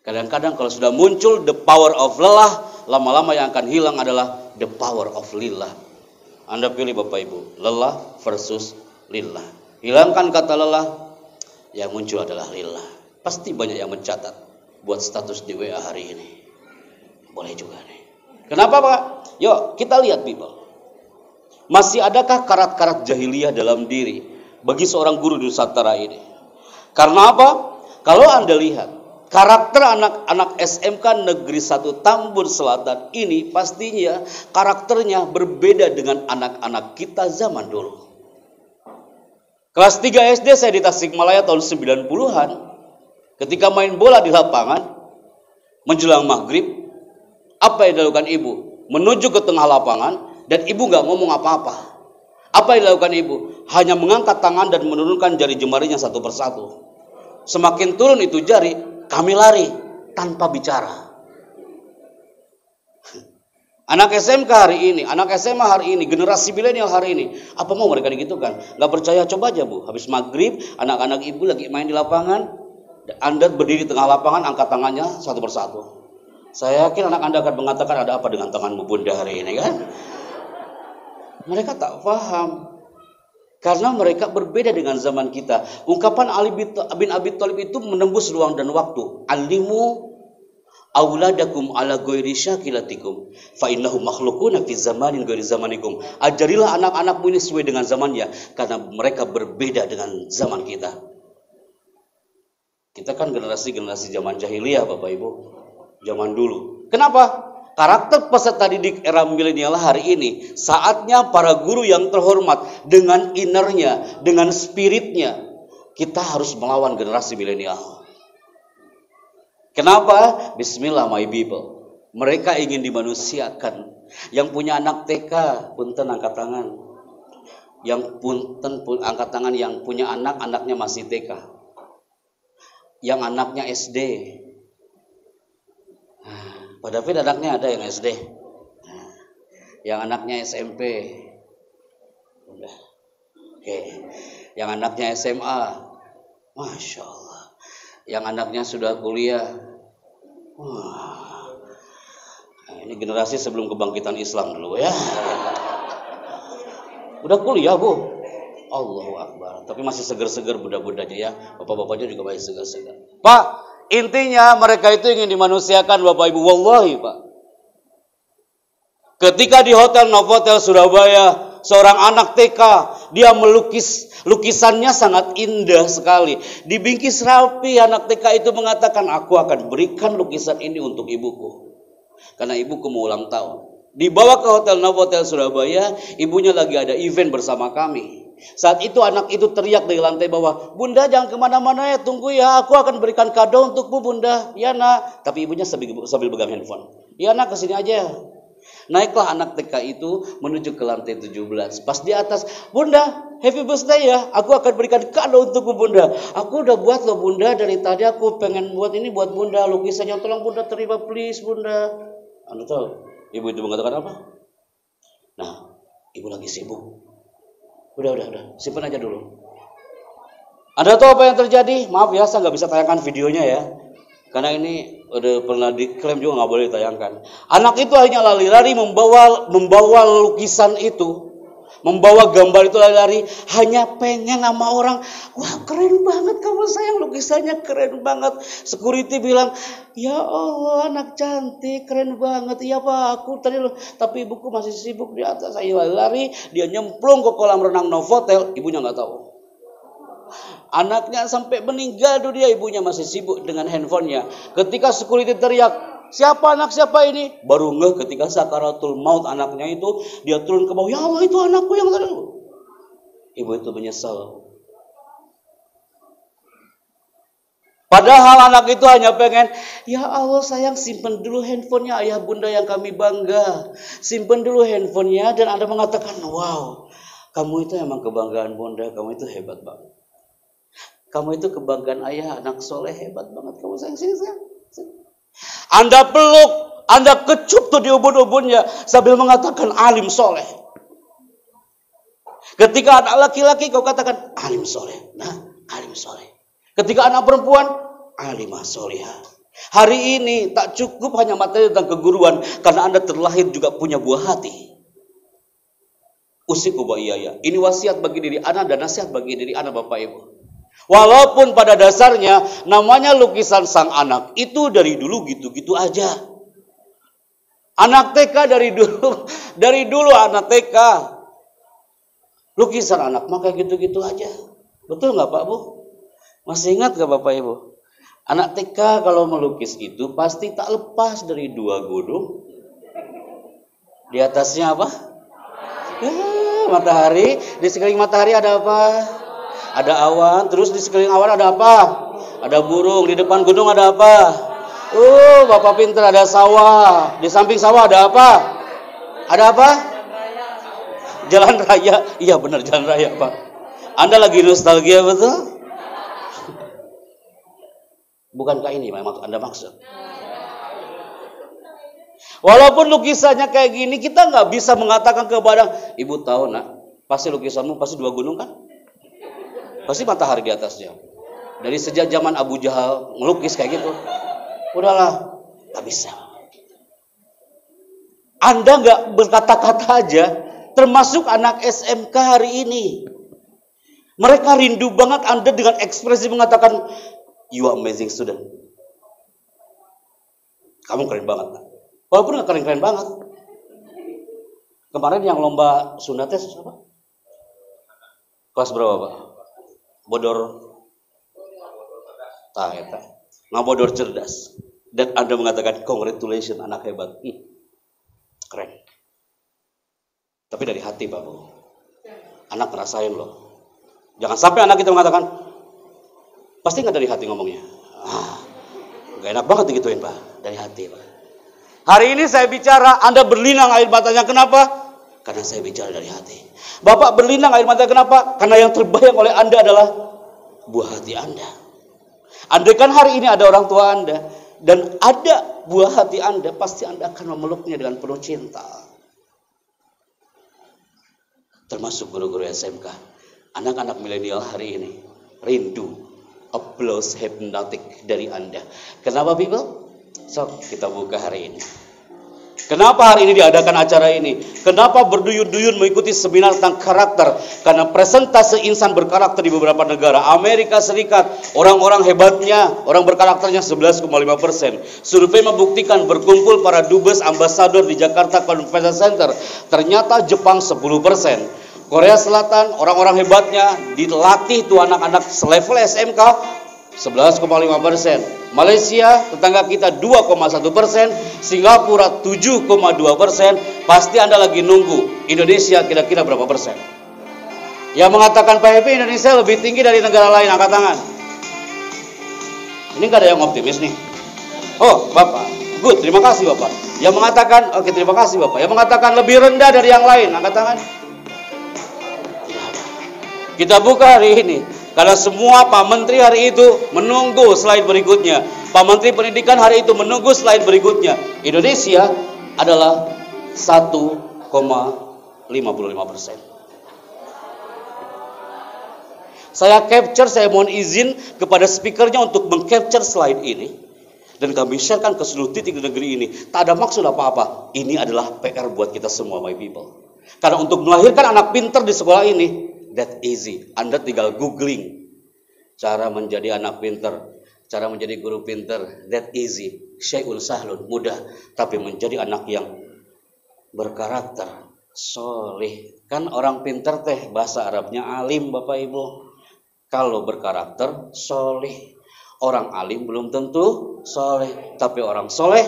Kadang-kadang kalau sudah muncul the power of lelah, lama-lama yang akan hilang adalah the power of lillah. Anda pilih Bapak Ibu. Lelah versus lillah. Hilangkan kata lelah, yang muncul adalah lillah. Pasti banyak yang mencatat buat status di WA hari ini. Boleh juga nih. Kenapa Pak? Yuk kita lihat people. Masih adakah karat-karat jahiliyah dalam diri bagi seorang guru di Nusantara ini? Karena apa? Kalau Anda lihat karakter anak-anak SMK Negeri 1 Tambun Selatan ini pastinya karakternya berbeda dengan anak-anak kita zaman dulu. Kelas 3 SD saya di Tasikmalaya tahun 90-an. Ketika main bola di lapangan menjelang maghrib, apa yang dilakukan ibu? Menuju ke tengah lapangan dan ibu nggak ngomong apa-apa. Apa yang dilakukan ibu? Hanya mengangkat tangan dan menurunkan jari jemarinya satu persatu. Semakin turun itu jari, kami lari tanpa bicara. Anak SMK hari ini, anak SMA hari ini, generasi milenial hari ini, apa mau mereka digitukan? Nggak percaya, coba aja Bu. Habis maghrib, anak-anak ibu lagi main di lapangan, Anda berdiri di tengah lapangan, angkat tangannya satu persatu. Saya yakin anak Anda akan mengatakan, ada apa dengan tanganmu bunda hari ini kan? Mereka tak paham. Karena mereka berbeda dengan zaman kita. Ungkapan Ali bin Abi Thalib itu menembus ruang dan waktu. Alimu auladakum ala ghairi syakilatikum fa innahum makhluquna fi zamanin ghairi zamanikum. Ajarilah anak-anakmu ini sesuai dengan zamannya, karena mereka berbeda dengan zaman kita. Kita kan generasi zaman jahiliyah Bapak Ibu. Zaman dulu. Kenapa? Karakter peserta didik era milenial hari ini, saatnya para guru yang terhormat dengan innernya, dengan spiritnya, kita harus melawan generasi milenial. Kenapa? Bismillah my people. Mereka ingin dimanusiakan. Yang punya anak TK, punten angkat tangan. Yang punten angkat tangan yang punya anak, anaknya masih TK. Yang anaknya SD. Pak David anaknya ada yang SD. Yang anaknya SMP. Udah. Oke. Yang anaknya SMA. Masya Allah. Yang anaknya sudah kuliah. Wah. Nah, ini generasi sebelum kebangkitan Islam dulu ya. Udah kuliah Bu. Allahu Akbar. Tapi masih seger-seger budak-budaknya ya. Bapak-bapaknya juga masih seger-seger. Pak, intinya mereka itu ingin dimanusiakan Bapak Ibu. Wallahi Pak. Ketika di Hotel Novotel Surabaya, seorang anak TK, dia melukis. Lukisannya sangat indah sekali. Dibingkis rapi, anak TK itu mengatakan, aku akan berikan lukisan ini untuk ibuku. Karena ibuku mau ulang tahun. Dibawa ke Hotel Novotel Surabaya, ibunya lagi ada event bersama kami. Saat itu anak itu teriak dari lantai bawah, "Bunda jangan kemana-mana ya, tunggu ya, aku akan berikan kado untukmu Bunda." "Ya nak." Tapi ibunya sambil pegang handphone. "Ya nak, kesini aja." Naiklah anak TK itu menuju ke lantai 17. Pas di atas, "Bunda, happy birthday ya, aku akan berikan kado untukmu Bunda. Aku udah buat loh Bunda, dari tadi aku pengen buat ini buat Bunda, lukisannya, tolong Bunda terima please Bunda." Anda tahu ibu itu mengatakan apa? Nah, ibu lagi sibuk. Udah, simpan aja dulu. Anda tahu apa yang terjadi? Maaf ya, saya nggak bisa tayangkan videonya ya. Karena ini udah pernah diklaim juga nggak boleh ditayangkan. Anak itu akhirnya lari-lari membawa lukisan itu. Membawa gambar itu lari-lari. Hanya pengen sama orang, "Wah keren banget kamu sayang, lukisannya keren banget." Security bilang, "Ya Allah anak cantik, keren banget." "Iya Pak, aku tadi loh, tapi ibuku masih sibuk di atas." Saya lari-lari, dia nyemplung ke kolam renang Novotel, ibunya nggak tahu. Anaknya sampai meninggal dunia, ibunya masih sibuk dengan handphonenya. Ketika security teriak, "Siapa anak siapa ini?" Baru ngeh ketika sakaratul maut anaknya itu, dia turun ke bawah, "Ya Allah itu anakku yang tadi." Ibu itu menyesal. Padahal anak itu hanya pengen, "Ya Allah sayang, simpen dulu handphonenya ayah bunda yang kami bangga. Simpen dulu handphonenya." Dan Anda mengatakan, "Wow, kamu itu emang kebanggaan bunda, kamu itu hebat banget. Kamu itu kebanggaan ayah, anak soleh, hebat banget kamu sayang, sini sayang." Anda peluk, Anda kecup tuh di ubun-ubunnya sambil mengatakan alim soleh. Ketika anak laki-laki kau katakan alim soleh. Nah, alim soleh. Ketika anak perempuan, alimah solihah. Hari ini tak cukup hanya materi tentang keguruan, karena Anda terlahir juga punya buah hati. Usiku wa iyaya. Ini wasiat bagi diri Anda dan nasihat bagi diri Anda Bapak Ibu. Walaupun pada dasarnya namanya lukisan sang anak itu dari dulu gitu-gitu aja. Anak TK dari dulu anak TK. Lukisan anak maka gitu-gitu aja. Betul nggak Pak Bu? Masih ingat nggak Bapak Ibu? Anak TK kalau melukis itu pasti tak lepas dari dua gunung. Di atasnya apa? Matahari. Di sekeliling matahari ada apa? Ada awan, terus di sekeliling awan ada apa? Ada burung, di depan gunung ada apa? Bapak pinter, ada sawah. Di samping sawah ada apa? Ada apa? Jalan raya. Iya benar, jalan raya Pak. Anda lagi nostalgia betul? Bukankah ini memang Anda maksud? Walaupun lukisannya kayak gini, kita nggak bisa mengatakan kepada ibu, tahu nak, pasti lukisanmu pasti dua gunung kan? Pasti matahari di atasnya. Dari sejak zaman Abu Jahal melukis kayak gitu. Udahlah, gak bisa. Anda gak berkata-kata aja, termasuk anak SMK hari ini. Mereka rindu banget Anda dengan ekspresi mengatakan, "You are amazing student." Kamu keren banget. Walaupun gak keren-keren banget. Kemarin yang lomba sunatnya siapa? Kelas berapa Pak? Bodor ngabodor cerdas. Dan Anda mengatakan congratulations anak hebat. Keren. Tapi dari hati Pak Bu. Anak ngerasain loh. Jangan sampai anak kita mengatakan pasti nggak dari hati ngomongnya. Gak enak banget digituin Pak. Dari hati Pak. Hari ini saya bicara, Anda berlinang air matanya. Kenapa? Karena saya bicara dari hati. Bapak berlinang air mata kenapa? Karena yang terbayang oleh Anda adalah buah hati Anda. Andai kan hari ini ada orang tua Anda dan ada buah hati Anda, pasti Anda akan memeluknya dengan penuh cinta. Termasuk guru-guru SMK. Anak-anak milenial hari ini rindu applause hypnotic dari Anda. Kenapa people? So, kita buka hari ini. Kenapa hari ini diadakan acara ini? Kenapa berduyun-duyun mengikuti seminar tentang karakter? Karena presentase insan berkarakter di beberapa negara. Amerika Serikat, orang-orang hebatnya, orang berkarakternya 11,5%. Survei membuktikan berkumpul para dubes ambasador di Jakarta Convention Center. Ternyata Jepang 10%. Korea Selatan, orang-orang hebatnya dilatih tuh anak-anak selevel SMK 11,5%. Malaysia tetangga kita 2,1%, Singapura 7,2%. Pasti Anda lagi nunggu Indonesia kira-kira berapa persen? Yang mengatakan Pak Happy Indonesia lebih tinggi dari negara lain, angkat tangan. Ini nggak ada yang optimis nih. Oh, Bapak, good, terima kasih Bapak. Yang mengatakan, oke, terima kasih Bapak. Yang mengatakan lebih rendah dari yang lain, angkat tangan. Kita buka hari ini. Karena semua Pak Menteri hari itu menunggu slide berikutnya. Pak Menteri Pendidikan hari itu menunggu slide berikutnya. Indonesia adalah 1,55%. Saya capture, saya mohon izin kepada speakernya untuk mengcapture slide ini. Dan kami sharekan ke seluruh titik di negeri ini. Tak ada maksud apa-apa. Ini adalah PR buat kita semua, my people. Karena untuk melahirkan anak pintar di sekolah ini, that easy. Anda tinggal googling cara menjadi anak pintar, cara menjadi guru pintar. That easy. Syai'un sahlun, mudah. Tapi menjadi anak yang berkarakter, soleh. Kan orang pintar teh bahasa Arabnya alim, Bapak Ibu. Kalau berkarakter, soleh. Orang alim belum tentu soleh, tapi orang soleh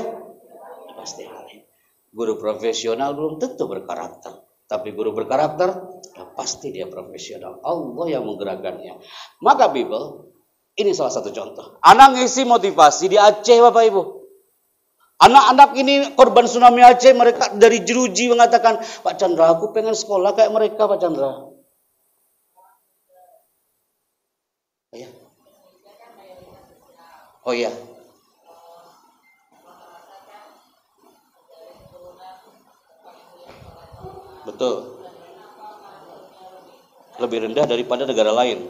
pasti alim. Guru profesional belum tentu berkarakter, tapi guru berkarakter ya pasti dia profesional. Allah yang menggerakkannya. Maka people, ini salah satu contoh. Anak ngisi motivasi di Aceh, Bapak Ibu. Anak-anak ini korban tsunami Aceh, mereka dari jeruji mengatakan, Pak Chandra, aku pengen sekolah kayak mereka, Pak Chandra. Ya. Oh iya. Betul. Lebih rendah daripada negara lain.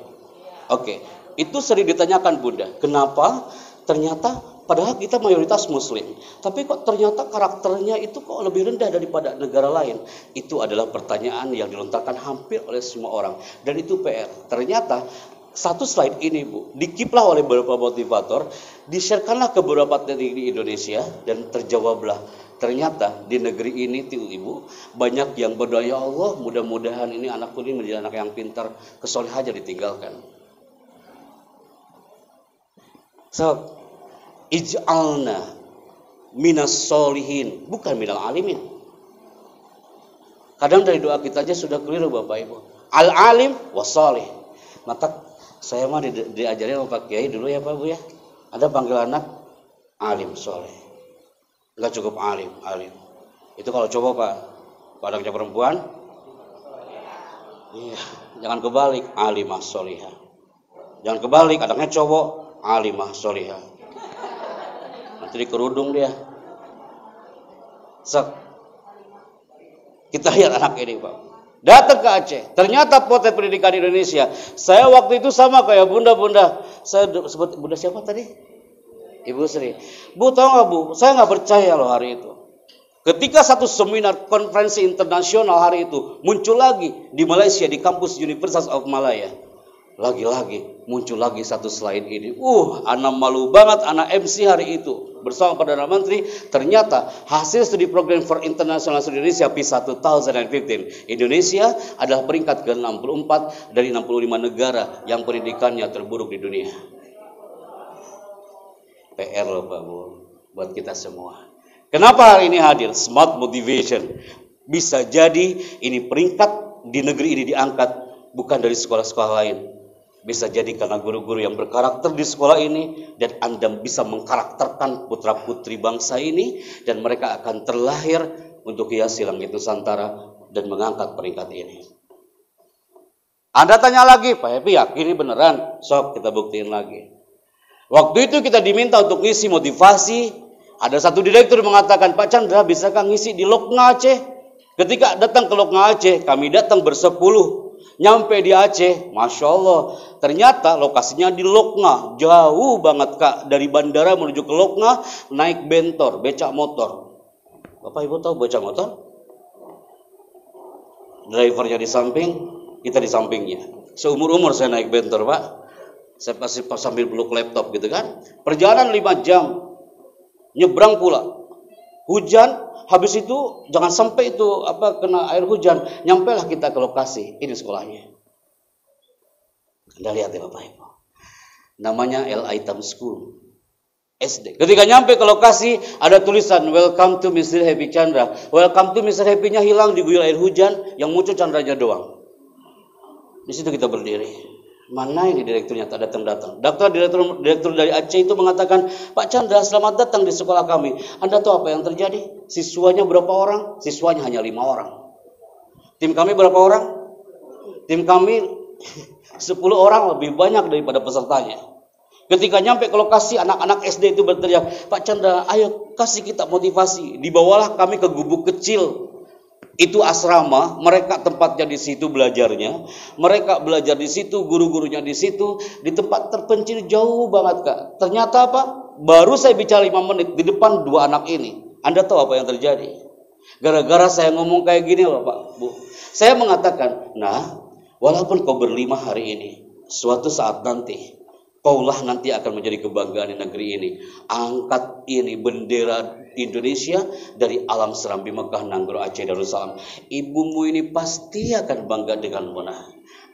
Oke. Itu sering ditanyakan Bunda. Kenapa? Ternyata padahal kita mayoritas muslim. Tapi kok ternyata karakternya itu kok lebih rendah daripada negara lain? Itu adalah pertanyaan yang dilontarkan hampir oleh semua orang. Dan itu PR. Ternyata satu slide ini Bu, dikiplah oleh beberapa motivator, di-sharekanlah ke beberapa titik di Indonesia dan terjawablah. Ternyata di negeri ini Ibu banyak yang berdoa, ya Allah mudah-mudahan ini anakku ini menjadi anak yang pintar, kesoleh aja ditinggalkan. So, ij'alna minas solihin, bukan minal alimin. Kadang dari doa kita aja sudah keliru Bapak Ibu. Al-alim was-solih. Maka saya mah diajarin sama Pak Kiai dulu ya Pak Bu ya. Ada panggil anak alim soleh. Enggak cukup alim. Itu kalau coba Pak, anaknya perempuan, iya, jangan kebalik, alimah solihah. Jangan kebalik, anaknya cowok, alimah solihah. Nanti dikerudung dia. Kita lihat anak ini Pak. Datang ke Aceh, ternyata potret pendidikan Indonesia. Saya waktu itu sama kayak bunda-bunda. Saya sebut bunda siapa tadi? Ibu Sri. Bu tahu nggak Bu? Saya nggak percaya loh hari itu. Ketika satu seminar konferensi internasional hari itu muncul lagi di Malaysia di kampus University of Malaya. Lagi-lagi muncul lagi satu slide ini. Anak malu banget anak MC hari itu bersama Perdana Menteri. Ternyata hasil studi program for International Studies Indonesia PISA 2015, Indonesia adalah peringkat ke-64 dari 65 negara yang pendidikannya terburuk di dunia. PR loh Pak Bu, buat kita semua. Kenapa hari ini hadir? Smart Motivation. Bisa jadi ini peringkat di negeri ini diangkat bukan dari sekolah-sekolah lain. Bisa jadi karena guru-guru yang berkarakter di sekolah ini dan Anda bisa mengkarakterkan putra-putri bangsa ini dan mereka akan terlahir untuk hiasi langit Nusantara dan mengangkat peringkat ini. Anda tanya lagi, Pak Happy yakin ini beneran? Sok kita buktiin lagi. Waktu itu kita diminta untuk ngisi motivasi. Ada satu direktur mengatakan, Pak Chandra bisakah ngisi di Loknga Aceh? Ketika datang ke Loknga Aceh, kami datang bersepuluh. Nyampe di Aceh, Masya Allah, ternyata lokasinya di Loknga, jauh banget Kak, dari bandara menuju ke Loknga, naik bentor, becak motor. Bapak Ibu tahu becak motor? Drivernya di samping, kita di sampingnya. Seumur-umur saya naik bentor Pak, saya pasti sambil peluk laptop gitu kan. Perjalanan 5 jam, nyebrang pula, hujan. Habis itu jangan sampai itu kena air hujan, nyampailah kita ke lokasi. Ini sekolahnya. Anda lihat ya Bapak Ibu. Namanya El Aitam School. SD. Ketika nyampe ke lokasi, ada tulisan Welcome to Mr. Happy Chandra. Welcome to Mr. Happy-nya hilang, diguyur air hujan, yang muncul Chandranya doang. Di situ kita berdiri. Mana ini direkturnya tak datang-datang. Direktur dari Aceh itu mengatakan, Pak Chandra, selamat datang di sekolah kami. Anda tahu apa yang terjadi? Siswanya berapa orang? Siswanya hanya 5 orang. Tim kami berapa orang? Tim kami 10 orang, lebih banyak daripada pesertanya. Ketika nyampe ke lokasi, anak-anak SD itu berteriak, Pak Chandra, ayo kasih kita motivasi. Dibawalah kami ke gubuk kecil. Itu asrama, mereka tempatnya di situ belajarnya. Mereka belajar di situ, guru-gurunya di situ, di tempat terpencil jauh banget, Kak. Ternyata apa? Baru saya bicara 5 menit di depan 2 anak ini. Anda tahu apa yang terjadi? Gara-gara saya ngomong kayak gini loh, Pak, Bu. Saya mengatakan, nah, walaupun kau berlima hari ini, suatu saat nanti kaulah nanti akan menjadi kebanggaan di negeri ini. Angkat ini bendera Indonesia dari alam Serambi Mekah, Nanggro, Aceh, Darussalam. Ibumu ini pasti akan bangga dengan Muna.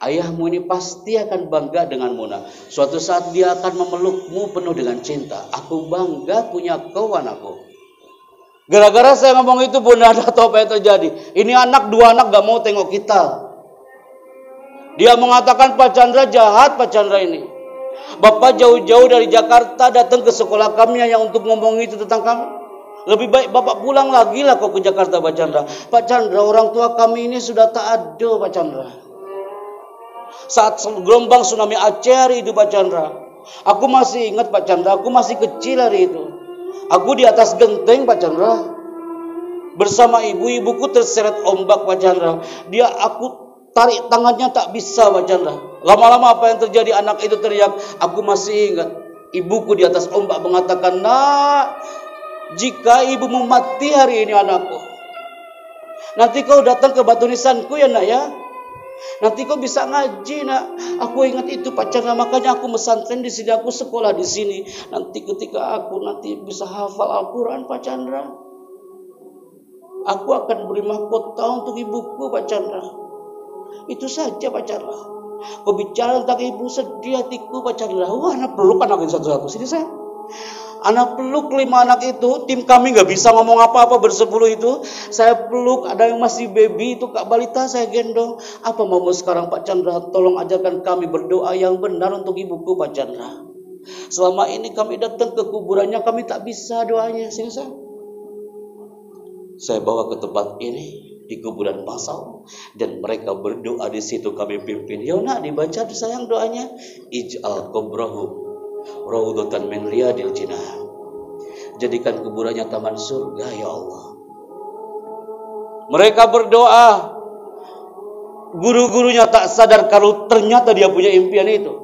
Ayahmu ini pasti akan bangga dengan Muna. Suatu saat dia akan memelukmu penuh dengan cinta. Aku bangga punya kau, anakku. Gara-gara saya ngomong itu, Bunda, Anda tahu apa yang terjadi? Ini anak, 2 anak gak mau tengok kita. Dia mengatakan, Pak Chandra jahat, Pak Chandra ini. Bapak jauh-jauh dari Jakarta datang ke sekolah kami hanya untuk ngomong itu tentang kami. Lebih baik Bapak pulang lagi lah kau ke Jakarta, Pak Chandra. Pak Chandra, orang tua kami ini sudah tak ada, Pak Chandra. Saat gelombang tsunami Aceh hari itu, Pak Chandra, aku masih ingat, Pak Chandra, aku masih kecil hari itu. Aku di atas genteng, Pak Chandra, bersama ibuku terseret ombak, Pak Chandra. Aku tarik tangannya tak bisa, Pak Chandra. Lama-lama apa yang terjadi? Anak itu teriak. Aku masih ingat ibuku di atas ombak mengatakan, nak, jika ibumu mati hari ini, anakku, nanti kau datang ke batu nisanku ya, nak ya. Nanti kau bisa ngaji, nak. Aku ingat itu, Pak Chandra. Makanya aku mesantren di sini, aku sekolah di sini. Nanti ketika aku nanti bisa hafal Al-Quran, Pak Chandra, aku akan beri mahkota untuk ibuku, Pak Chandra. Itu saja, Pak Chandra. Kau bicara tentang ibu, sedih hatiku, Pak Chandra. Wah, anak peluk anak ini satu-satu. Sini saya. Anak peluk 5 anak itu. Tim kami gak bisa ngomong apa-apa bersepuluh itu. Saya peluk, ada yang masih baby itu, Kak Balita, saya gendong. Apa mau sekarang, Pak Chandra? Tolong ajarkan kami berdoa yang benar untuk ibuku, Pak Chandra. Selama ini kami datang ke kuburannya, kami tak bisa doanya. Sini saya bawa ke tempat ini, di kuburan masal, dan mereka berdoa di situ, kami pimpin. Ya nak, dibaca sayang doanya. Ij'al qabrahu raudhatan min riyadil jinnah. Jadikan kuburannya taman surga, ya Allah. Mereka berdoa. Guru-gurunya tak sadar kalau ternyata dia punya impian itu.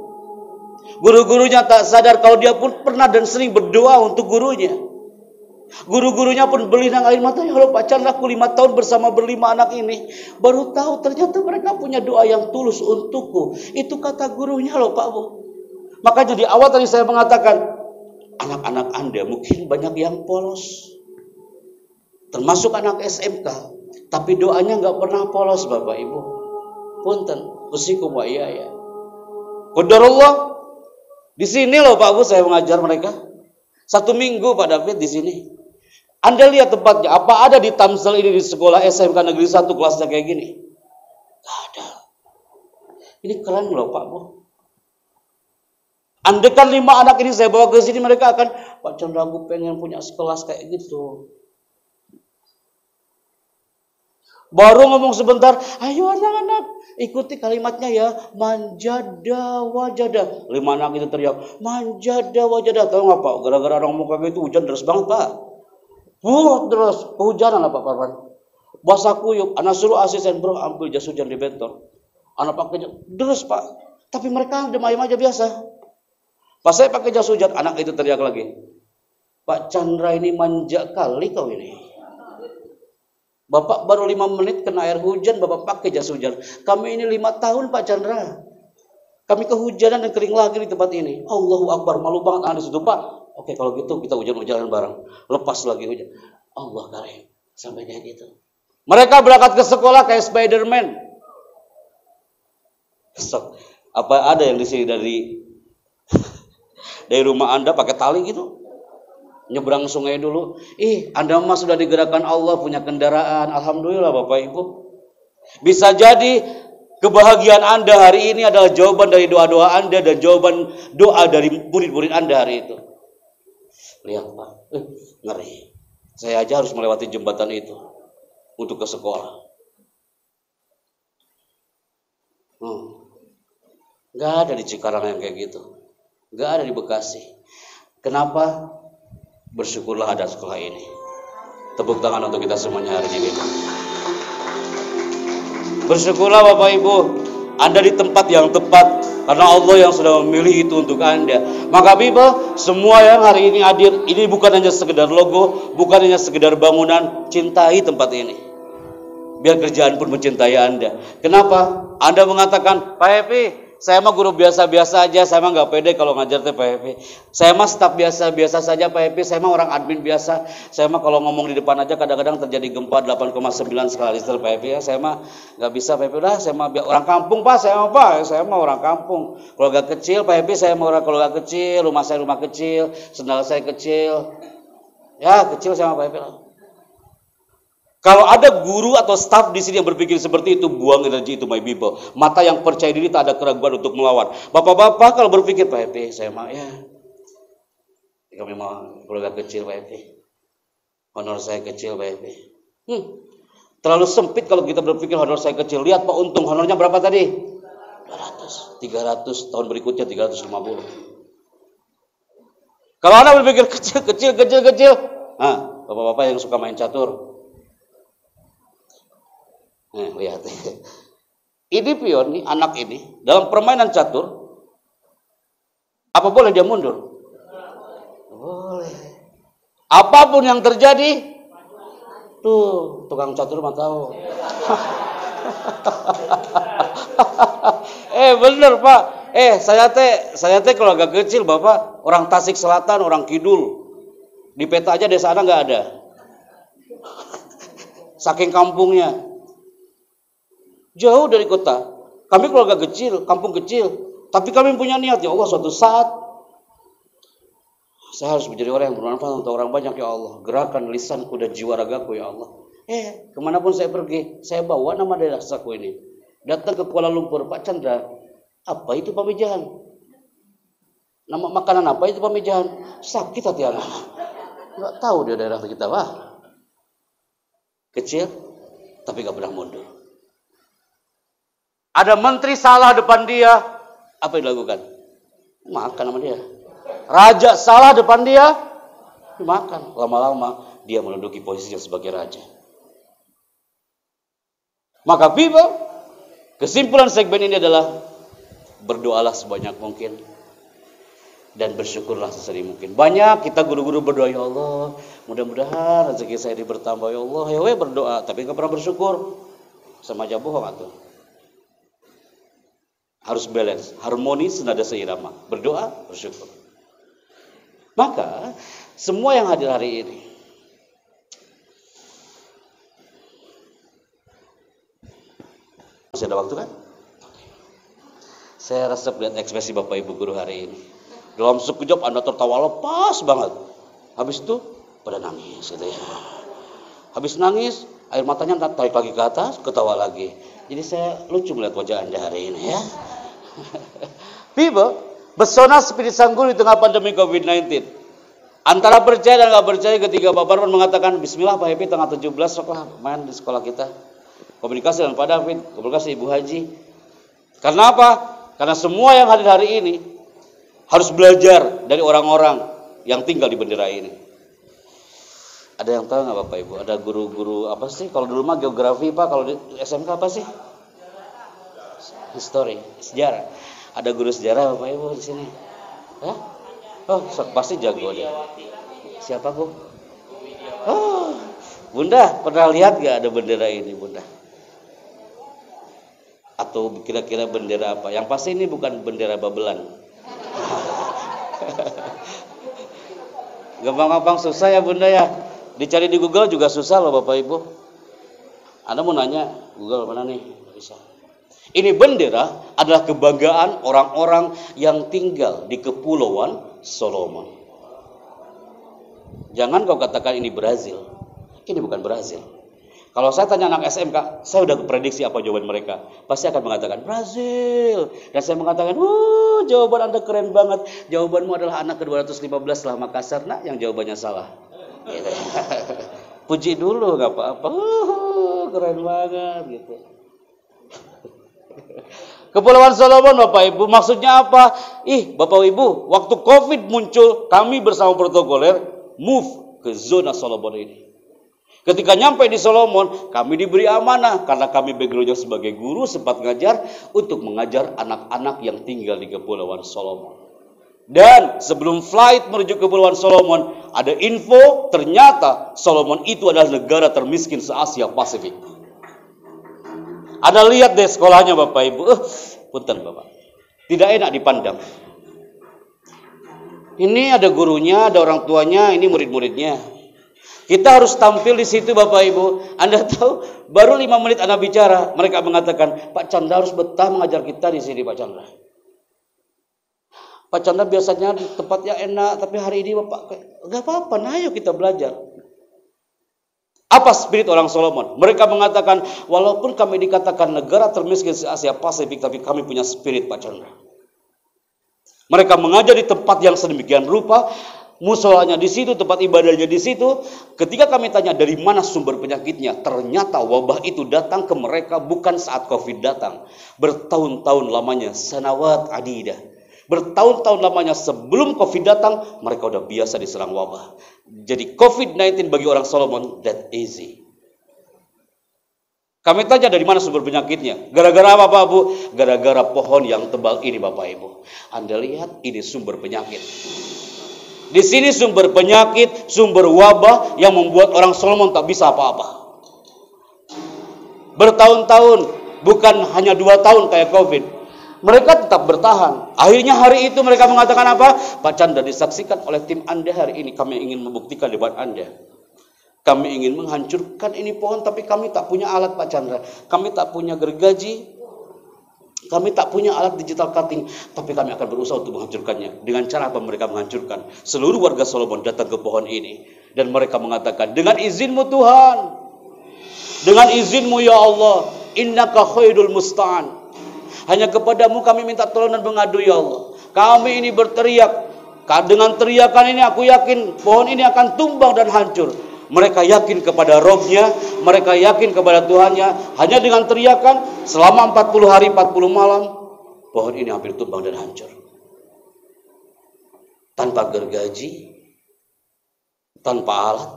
Guru-gurunya tak sadar kalau dia pun pernah dan sering berdoa untuk gurunya. Guru-gurunya pun berlinang air mata. Ya Allah, Pak Chandra, aku 5 tahun bersama berlima anak ini, baru tahu ternyata mereka punya doa yang tulus untukku. Itu kata gurunya loh, Pak Bu. Makanya di awal tadi saya mengatakan, anak-anak Anda mungkin banyak yang polos, termasuk anak SMK, tapi doanya nggak pernah polos, Bapak Ibu. Punten, usikum wa iya. Qadarullah. Di sini loh, Pak Bu, saya mengajar mereka 1 minggu, Pak David, di sini. Anda lihat tempatnya, apa ada di Tamsil ini, di sekolah SMK Negeri 1 kelasnya kayak gini? Gak ada. Ini keren loh, Pak Bu. Andaikan 5 anak ini saya bawa ke sini, mereka akan, Pak Chandra, aku pengen punya sekelas kayak gitu. Baru ngomong sebentar, ayo anak-anak, ikuti kalimatnya ya, manjada wajada. 5 anak itu teriak, manjada wajada. Tahu nggak, Pak? Gara-gara orang mau kayak gitu, hujan deras banget, Pak. Deras, kehujanan lah, Pak Parman. Basah kuyup, anak suruh asisten, bro, ambil jas hujan di bentor. Anak pakainya deras, Pak. Tapi mereka demam aja biasa. Pas saya pakai jas hujan, anak itu teriak lagi, Pak Chandra ini manja kali kau ini. Bapak baru 5 menit kena air hujan, Bapak pakai jas hujan. Kami ini 5 tahun, Pak Chandra. Kami kehujanan dan kering lagi di tempat ini. Allahu Akbar, malu banget anak situ, Pak. Oke, kalau gitu kita hujan-hujanan bareng. Lepas lagi hujan. Allah karim. Sampai kayak gitu. Mereka berangkat ke sekolah kayak Spiderman. Apa ada yang di sini dari dari rumah Anda pakai tali gitu. Nyebrang sungai dulu. Anda mah sudah digerakkan Allah punya kendaraan. Alhamdulillah Bapak Ibu. Bisa jadi kebahagiaan Anda hari ini adalah jawaban dari doa-doa Anda dan jawaban doa dari murid-murid Anda hari itu. Lihat Pak, ngeri. Saya aja harus melewati jembatan itu untuk ke sekolah. Nggak ada di Cikarang yang kayak gitu. Nggak ada di Bekasi. Kenapa? Bersyukurlah ada sekolah ini. Tepuk tangan untuk kita semuanya hari ini. Bersyukurlah Bapak Ibu, Anda di tempat yang tepat karena Allah yang sudah memilih itu untuk Anda. Maka Bible, semua yang hari ini hadir, ini bukan hanya sekedar logo, bukan hanya sekedar bangunan, cintai tempat ini. Biar kerjaan pun mencintai Anda. Kenapa? Anda mengatakan, Pak Happy, saya mah guru biasa-biasa aja, saya mah nggak pede kalau ngajar teh Pak Happy. Saya mah staf biasa-biasa saja Pak Happy, saya mah orang admin biasa. Saya mah kalau ngomong di depan aja kadang-kadang terjadi gempa 8,9 skala Richter Pak Happy ya. Saya mah nggak bisa Pak Happy, udah saya mah orang kampung Pak, saya mah orang kampung. Keluarga kecil Pak Happy, saya mah orang keluarga kecil, rumah saya rumah kecil, sendal saya kecil. Ya kecil saya mah Pak Happy. Kalau ada guru atau staf di sini yang berpikir seperti itu, buang energi itu, my people. Mata yang percaya diri tak ada keraguan untuk melawan. Bapak-bapak kalau berpikir, Pak Happy, saya mah ya, kami mau keluarga kecil, Pak Happy. Honor saya kecil, Pak Happy. Terlalu sempit kalau kita berpikir honor saya kecil. Lihat Pak Untung, honornya berapa tadi? 200, 300, tahun berikutnya 350. Kalau Anda berpikir kecil, bapak-bapak yang suka main catur. Lihat. Ini pion nih, anak ini dalam permainan catur, apa boleh dia mundur? Boleh. Apapun yang terjadi, tuh tukang catur mah tahu. Bener Pak. Saya teh kalau agak kecil Bapak, orang Tasik Selatan, orang Kidul. Di peta aja desa Anda nggak ada. Saking kampungnya. Jauh dari kota. Kami keluarga kecil, kampung kecil. Tapi kami punya niat, ya Allah suatu saat saya harus menjadi orang yang bermanfaat untuk orang banyak ya Allah. Gerakan lisanku dan jiwa ragaku ya Allah. Kemanapun saya pergi, saya bawa nama daerah saku ini. Datang ke Kuala Lumpur, Pak Chandra, apa itu pamijahan? Nama makanan apa itu pamijahan? Sakit hati anak. Nggak tahu dia daerah kita, wah. Kecil, tapi nggak pernah mundur. Ada menteri salah depan dia, apa yang dilakukan? Makan sama dia. Raja salah depan dia, dimakan. Lama-lama dia menduduki posisinya sebagai raja. Maka people, kesimpulan segmen ini adalah berdoalah sebanyak mungkin dan bersyukurlah sesering mungkin. Banyak kita guru-guru berdoa, ya Allah, mudah-mudahan rezeki saya bertambah ya Allah. Ya berdoa, tapi nggak pernah bersyukur, sama aja bohong atuh. Harus balance, harmonis, senada seirama. Berdoa, bersyukur. Maka semua yang hadir hari ini, masih ada waktu kan? Saya rasa lihat ekspresi Bapak Ibu guru hari ini. Dalam sekejap Anda tertawa lepas banget. Habis itu pada nangis gitu ya. Habis nangis, air matanya tarik lagi ke atas, ketawa lagi. Jadi saya lucu melihat wajah Anda hari ini ya. People, pesona spirit sanggul di tengah pandemi COVID-19. Antara percaya dan nggak percaya ketika Pak Parman mengatakan Bismillah Pak Happy tanggal 17 soklah main di sekolah kita. Komunikasi dengan Pak David, komunikasi Ibu Haji. Karena apa? Karena semua yang hadir hari ini harus belajar dari orang-orang yang tinggal di bendera ini. Ada yang tahu nggak Bapak Ibu? Ada guru-guru apa sih? Kalau dulu mah geografi Pak, kalau di SMK apa sih? History, sejarah. Ada guru sejarah Bapak Ibu di sini. Hah? Oh, pasti jago dia. Siapa Bu? Oh, Bunda, pernah lihat gak ada bendera ini Bunda? Atau kira-kira bendera apa? Yang pasti ini bukan bendera Babelan. Gampang-gampang susah ya Bunda ya. Dicari di Google juga susah loh Bapak Ibu. Anda mau nanya, Google mana nih? Bisa. Ini bendera adalah kebanggaan orang-orang yang tinggal di Kepulauan Solomon. Jangan kau katakan ini Brazil. Ini bukan Brazil. Kalau saya tanya anak SMK, saya udah prediksi apa jawaban mereka. Pasti akan mengatakan Brazil. Dan saya mengatakan, jawaban Anda keren banget. Jawabanmu adalah anak ke-215 setelah Makassar. Nah, yang jawabannya salah. Gitu. Puji dulu, gak apa-apa. Keren banget gitu. Kepulauan Solomon Bapak Ibu, maksudnya apa? Bapak Ibu, waktu COVID muncul, kami bersama protokoler move ke zona Solomon ini. Ketika nyampe di Solomon, kami diberi amanah karena kami backgroundnya sebagai guru sempat ngajar untuk mengajar anak-anak yang tinggal di Kepulauan Solomon. Dan sebelum flight menuju Kepulauan Solomon, ada info ternyata Solomon itu adalah negara termiskin se-Asia Pasifik. Ada lihat deh sekolahnya Bapak Ibu. Punten Bapak. Tidak enak dipandang. Ini ada gurunya, ada orang tuanya, ini murid-muridnya. Kita harus tampil di situ Bapak Ibu. Anda tahu, baru 5 menit Anda bicara, mereka mengatakan, Pak Chandra harus betah mengajar kita di sini Pak Chandra. Pak Chandra biasanya di tempat yang enak, tapi hari ini Bapak, gak apa-apa, nah ayo kita belajar. Apa spirit orang Solomon? Mereka mengatakan, walaupun kami dikatakan negara termiskin di Asia Pasifik, tapi kami punya spirit Pak Chandra. Mereka mengajar di tempat yang sedemikian rupa, musolanya di situ, tempat ibadahnya di situ. Ketika kami tanya dari mana sumber penyakitnya, ternyata wabah itu datang ke mereka bukan saat COVID datang. Bertahun-tahun lamanya, sanawat adidah. Bertahun-tahun lamanya sebelum COVID datang, mereka udah biasa diserang wabah. Jadi COVID-19 bagi orang Solomon, that easy. Kami tanya dari mana sumber penyakitnya. Gara-gara apa Pak Bu? Gara-gara pohon yang tebal ini Bapak Ibu. Anda lihat, ini sumber penyakit. Di sini sumber penyakit, sumber wabah yang membuat orang Solomon tak bisa apa-apa. Bertahun-tahun, bukan hanya 2 tahun kayak COVID. Mereka tetap bertahan. Akhirnya hari itu mereka mengatakan apa? Pak Chandra, disaksikan oleh tim Anda hari ini. Kami ingin membuktikan depan Anda. Kami ingin menghancurkan ini pohon, tapi kami tak punya alat Pak Chandra. Kami tak punya gergaji. Kami tak punya alat digital cutting, tapi kami akan berusaha untuk menghancurkannya. Dengan cara apa mereka menghancurkan? Seluruh warga Solomon datang ke pohon ini. Dan mereka mengatakan, dengan izinmu Tuhan. Dengan izinmu ya Allah. Innaka khairul musta'an. Hanya kepadamu kami minta tolong dan mengadu ya Allah. Kami ini berteriak. Dengan teriakan ini aku yakin pohon ini akan tumbang dan hancur. Mereka yakin kepada Robnya, mereka yakin kepada Tuhannya. Hanya dengan teriakan selama 40 hari 40 malam, pohon ini hampir tumbang dan hancur. Tanpa gergaji, tanpa alat,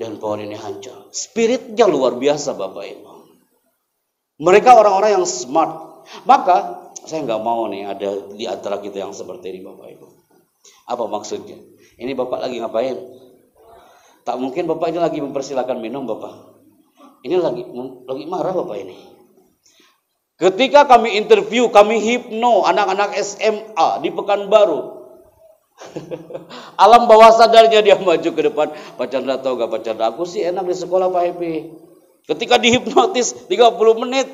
dan pohon ini hancur. Spiritnya luar biasa Bapak Ibu. Mereka orang-orang yang smart. Maka saya nggak mau nih ada di antara kita yang seperti ini Bapak Ibu. Apa maksudnya? Ini Bapak lagi ngapain? Tak mungkin Bapak ini lagi mempersilakan minum Bapak. Ini lagi marah Bapak ini. Ketika kami interview, kami hipno anak-anak SMA di Pekanbaru. Alam bawah sadarnya dia maju ke depan. Pak Chandra tahu gak Pak Chandra? Aku sih enak di sekolah Pak Happy. Ketika dihipnotis 30 menit.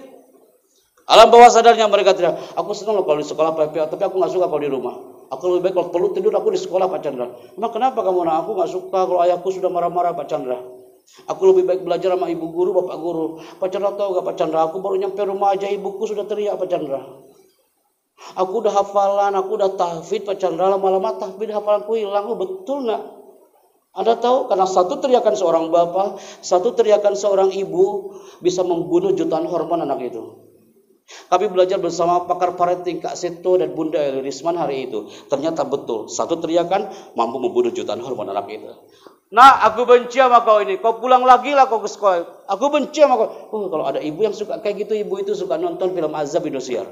Alam bawah sadarnya mereka teriak, aku senang loh kalau di sekolah Pak Happy, tapi aku gak suka kalau di rumah. Aku lebih baik kalau perlu tidur aku di sekolah Pak Chandra. Emang kenapa kamu? Nah, aku gak suka kalau ayahku sudah marah-marah Pak Chandra. Aku lebih baik belajar sama ibu guru, bapak guru. Pak Chandra tahu gak Pak Chandra? Aku baru nyampe rumah aja ibuku sudah teriak Pak Chandra. Aku udah hafalan, aku udah tahfidz Pak Chandra. Lama-lama tahfidz hafalanku hilang. Betul gak? Anda tahu karena satu teriakan seorang bapak, satu teriakan seorang ibu bisa membunuh jutaan hormon anak itu. Kami belajar bersama pakar parenting Kak Seto dan Bunda Risman hari itu. Ternyata betul, satu teriakan mampu membunuh jutaan hormon anak itu. Nah, aku benci sama kau ini. Kau pulang lagi lah kau ke sekolah. Aku benci sama kau. Kalau ada ibu yang suka kayak gitu, ibu itu suka nonton film azab Indosiar.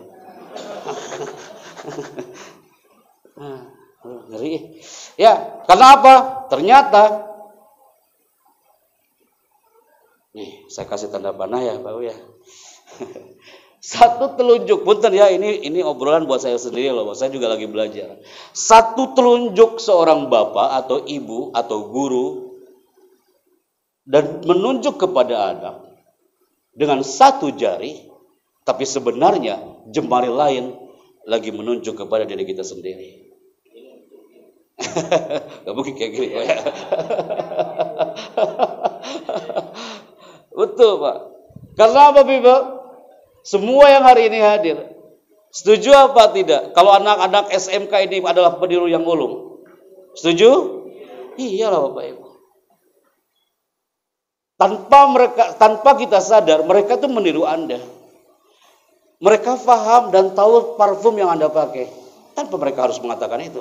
Ngeri. Ya, karena apa? Ternyata nih, saya kasih tanda panah ya, Pak ya. Satu telunjuk, punten ya, ini obrolan buat saya sendiri loh, saya juga lagi belajar. Satu telunjuk seorang bapak atau ibu atau guru dan menunjuk kepada anak dengan satu jari Tapi sebenarnya jemari lain lagi menunjuk kepada diri kita sendiri. Gak mungkin kayak gini Pak. Betul Pak. Karena apa Bapak? Semua yang hari ini hadir, setuju apa tidak? Kalau anak-anak SMK ini adalah peniru yang ulung, setuju? Iyalah Bapak Ibu. Tanpa kita sadar, mereka tuh meniru Anda. Mereka paham dan tahu parfum yang Anda pakai, tanpa mereka harus mengatakan itu.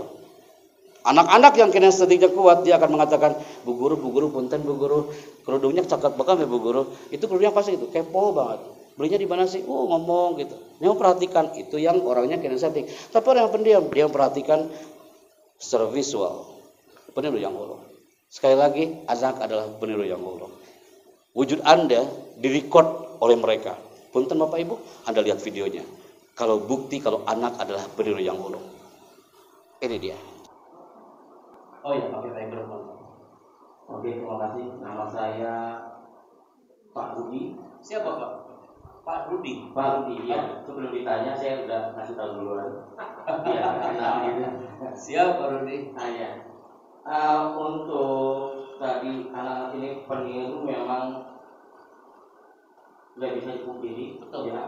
Anak-anak yang kinestetiknya kuat, dia akan mengatakan, Bu Guru, punten Bu Guru, kerudungnya cakep banget ya Bu Guru. Itu kerudungnya pasti itu, kepo banget. Belinya di mana sih? Ngomong gitu. Dia perhatikan, itu yang orangnya kinestetik. Tapi orang yang pendiam, dia perhatikan secara visual. Peniru yang ulung. Sekali lagi, anak adalah peniru yang ulung. Wujud Anda direcord oleh mereka. Punten Bapak Ibu, Anda lihat videonya. Kalau bukti kalau anak adalah peniru yang ulung. Ini dia. Oh ya, pakai mikrofon. Oke, terima kasih. Nama saya Pak Rudi. Siapa Pak? Pak Rudi. Pak Rudi, ya. Sebelum ditanya, saya udah ngasih tahu duluan. Iya, kenal gitu. Siapa Pak Rudi? Iya. Untuk tadi anak-anak ini peniru memang nggak bisa dipungkiri, ya.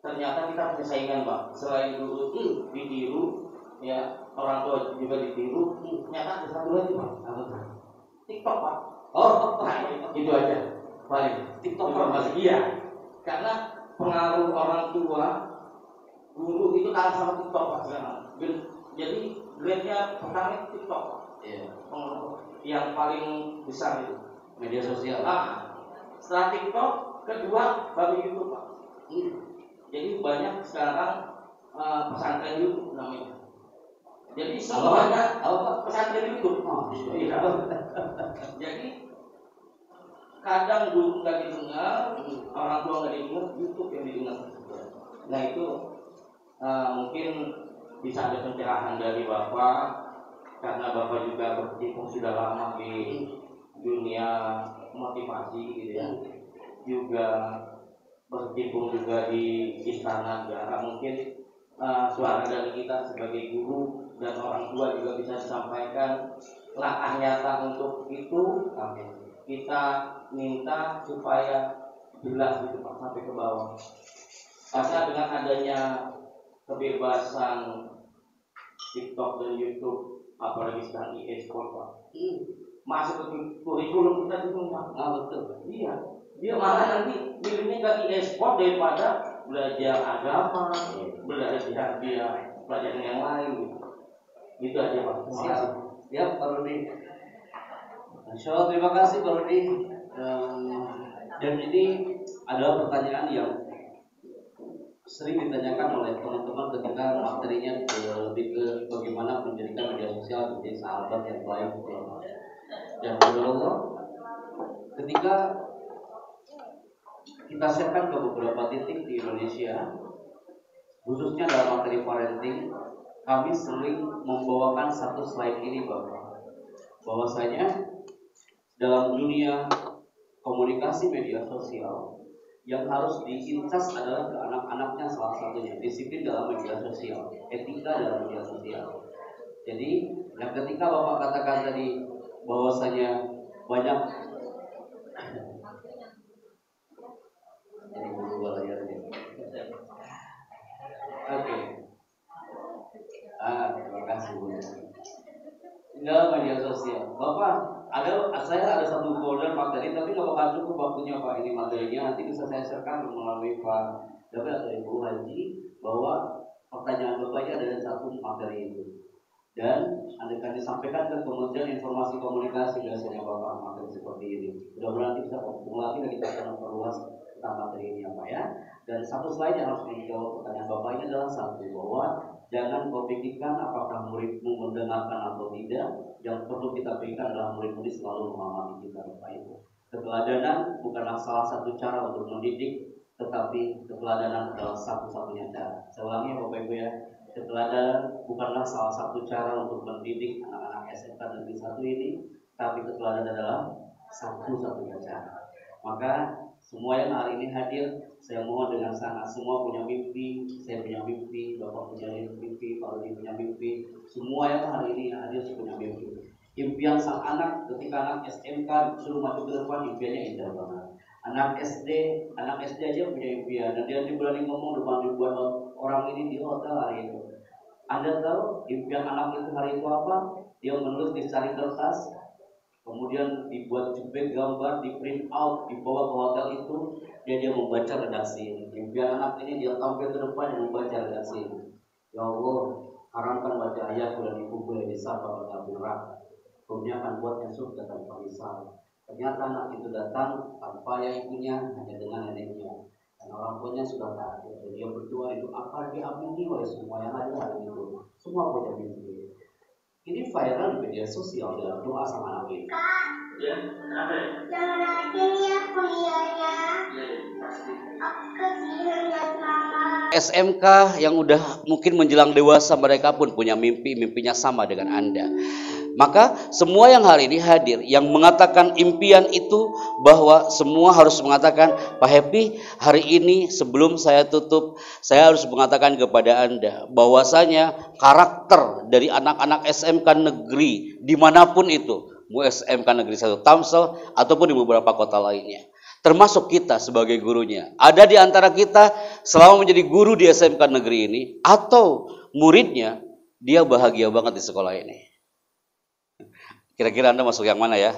Ternyata kita punya saingan Pak. Selain dulu ditiru, ya orang tua juga ditiru. Ternyata ada satu lagi Pak. TikTok Pak. Oh, nah, itu aja. Paling TikTok masih iya. Karena pengaruh orang tua, guru itu kalah sama TikTok Pak sekarang. Jadi grade-nya pertama TikTok Pak. Iya. Yang paling besar itu Media sosial. Setelah TikTok, kedua baru YouTube Pak. Jadi banyak sekarang pesantren YouTube namanya. Jadi semuanya pesantren YouTube. Iya. Jadi kadang guru nggak didengar, orang tua nggak didengar, YouTube yang didengar. Nah itu mungkin bisa ada pencerahan dari Bapak, karena Bapak juga berkecimpung sudah lama di dunia motivasi gitu ya, juga berkecimpung juga di istana negara. Mungkin suara dari kita sebagai guru dan orang tua juga bisa disampaikan langkah nyata untuk itu. Kita minta supaya jelas gitu Pak, sampai ke bawah. Karena dengan adanya kebebasan TikTok dan YouTube, apalagi sekarang e-sport Pak, masuk ke kurikulum kita itu Pak. Betul. Iya, dia malah nanti milihnya ke e-sport daripada belajar agama, belajar dia pelajaran yang lain gitu. Gitu aja Pak. Siap Pak Rudi. Masya Allah, terima kasih Pak Rudi. Dan ini adalah pertanyaan yang sering ditanyakan oleh teman-teman ketika materinya lebih ke bagaimana menjadikan media sosial menjadi sahabat yang baik. Dan Allah, ketika kita sharekan ke beberapa titik di Indonesia, khususnya dalam materi parenting, kami sering membawakan satu slide ini Bapak, bahwasanya dalam dunia komunikasi media sosial yang harus diincas adalah ke anak-anaknya, salah satunya disiplin dalam media sosial, etika dalam media sosial. Jadi yang ketika Bapak katakan tadi bahwasanya banyak ini berubah layarnya. Oke. Terima kasih Bu. Dalam media sosial, Bapak saya ada satu folder materi, tapi nggak bakal cukup waktunya Pak. Ini materinya nanti bisa saya sharekan melalui Pak David atau Ibu Haji, bahwa pertanyaan Bapak ini ada satu materi itu, dan akan disampaikan ke Kementerian Informasi Komunikasi biasanya Bapak materi seperti ini. Mudah-mudahan nanti bisa ketemu lagi dan kita akan memperluas tentang materi ini ya Pak ya. Dan satu slide yang harus menjawab pertanyaan Bapak ini adalah satu, bahwa jangan kau pikirkan apakah muridmu mendengarkan atau tidak. Yang perlu kita berikan adalah murid-murid selalu memahami kita Bapak Ibu. Keteladanan bukanlah salah satu cara untuk mendidik, tetapi keteladanan adalah satu-satunya cara. Saya ulangi ya Bapak Ibu ya. Keteladanan bukanlah salah satu cara untuk mendidik anak-anak SMK Negeri 1 ini, tapi keteladanan adalah satu-satunya cara. Maka Semua yang hari ini hadir, saya mohon dengan sangat, semua punya mimpi, saya punya mimpi, Bapak punya mimpi, Pak Rudi punya mimpi, semua yang hari ini hadir punya mimpi. Impian sang anak ketika anak SMK suruh maju ke depan, impiannya indah banget. Anak SD aja punya impian, dan dia berani ngomong depan ribuan orang ini di hotel hari itu. Anda tahu impian anak itu hari itu apa? Dia menulis di secari kertas, kemudian dibuat jebak gambar, di print out, dibawa ke hotel itu, dia membaca redaksi. Impian anak ini dia tampil ke depan dan membaca redaksi. Ya Allah, haramkan wajah ayahku dan ibuku yang disapa pada api neraka. Kurniakan buatnya surga tanpa hisab. Ternyata anak itu datang tanpa ayah ibunya, hanya dengan neneknya. Dan orang tuanya sudah tak ada. Dan dia berdoa itu akan diamini oleh semua yang ada hari itu. Semua punya mimpi. Ini viral di media sosial dalam doa sama anak ini. Ya, kenapa ya? Jangan aja ya kuliahnya. Iya, pasti. Aku kesian lihat mama. SMK yang udah mungkin menjelang dewasa, mereka pun punya mimpi, mimpinya sama dengan Anda. Maka semua yang hari ini hadir, yang mengatakan impian itu, bahwa semua harus mengatakan, Pak Happy, hari ini sebelum saya tutup, saya harus mengatakan kepada Anda bahwasanya karakter dari anak-anak SMK negeri dimanapun itu, mau SMK negeri 1 Tamsil ataupun di beberapa kota lainnya, termasuk kita sebagai gurunya, ada di antara kita selama menjadi guru di SMK negeri ini atau muridnya, dia bahagia banget di sekolah ini. Kira-kira Anda masuk yang mana ya?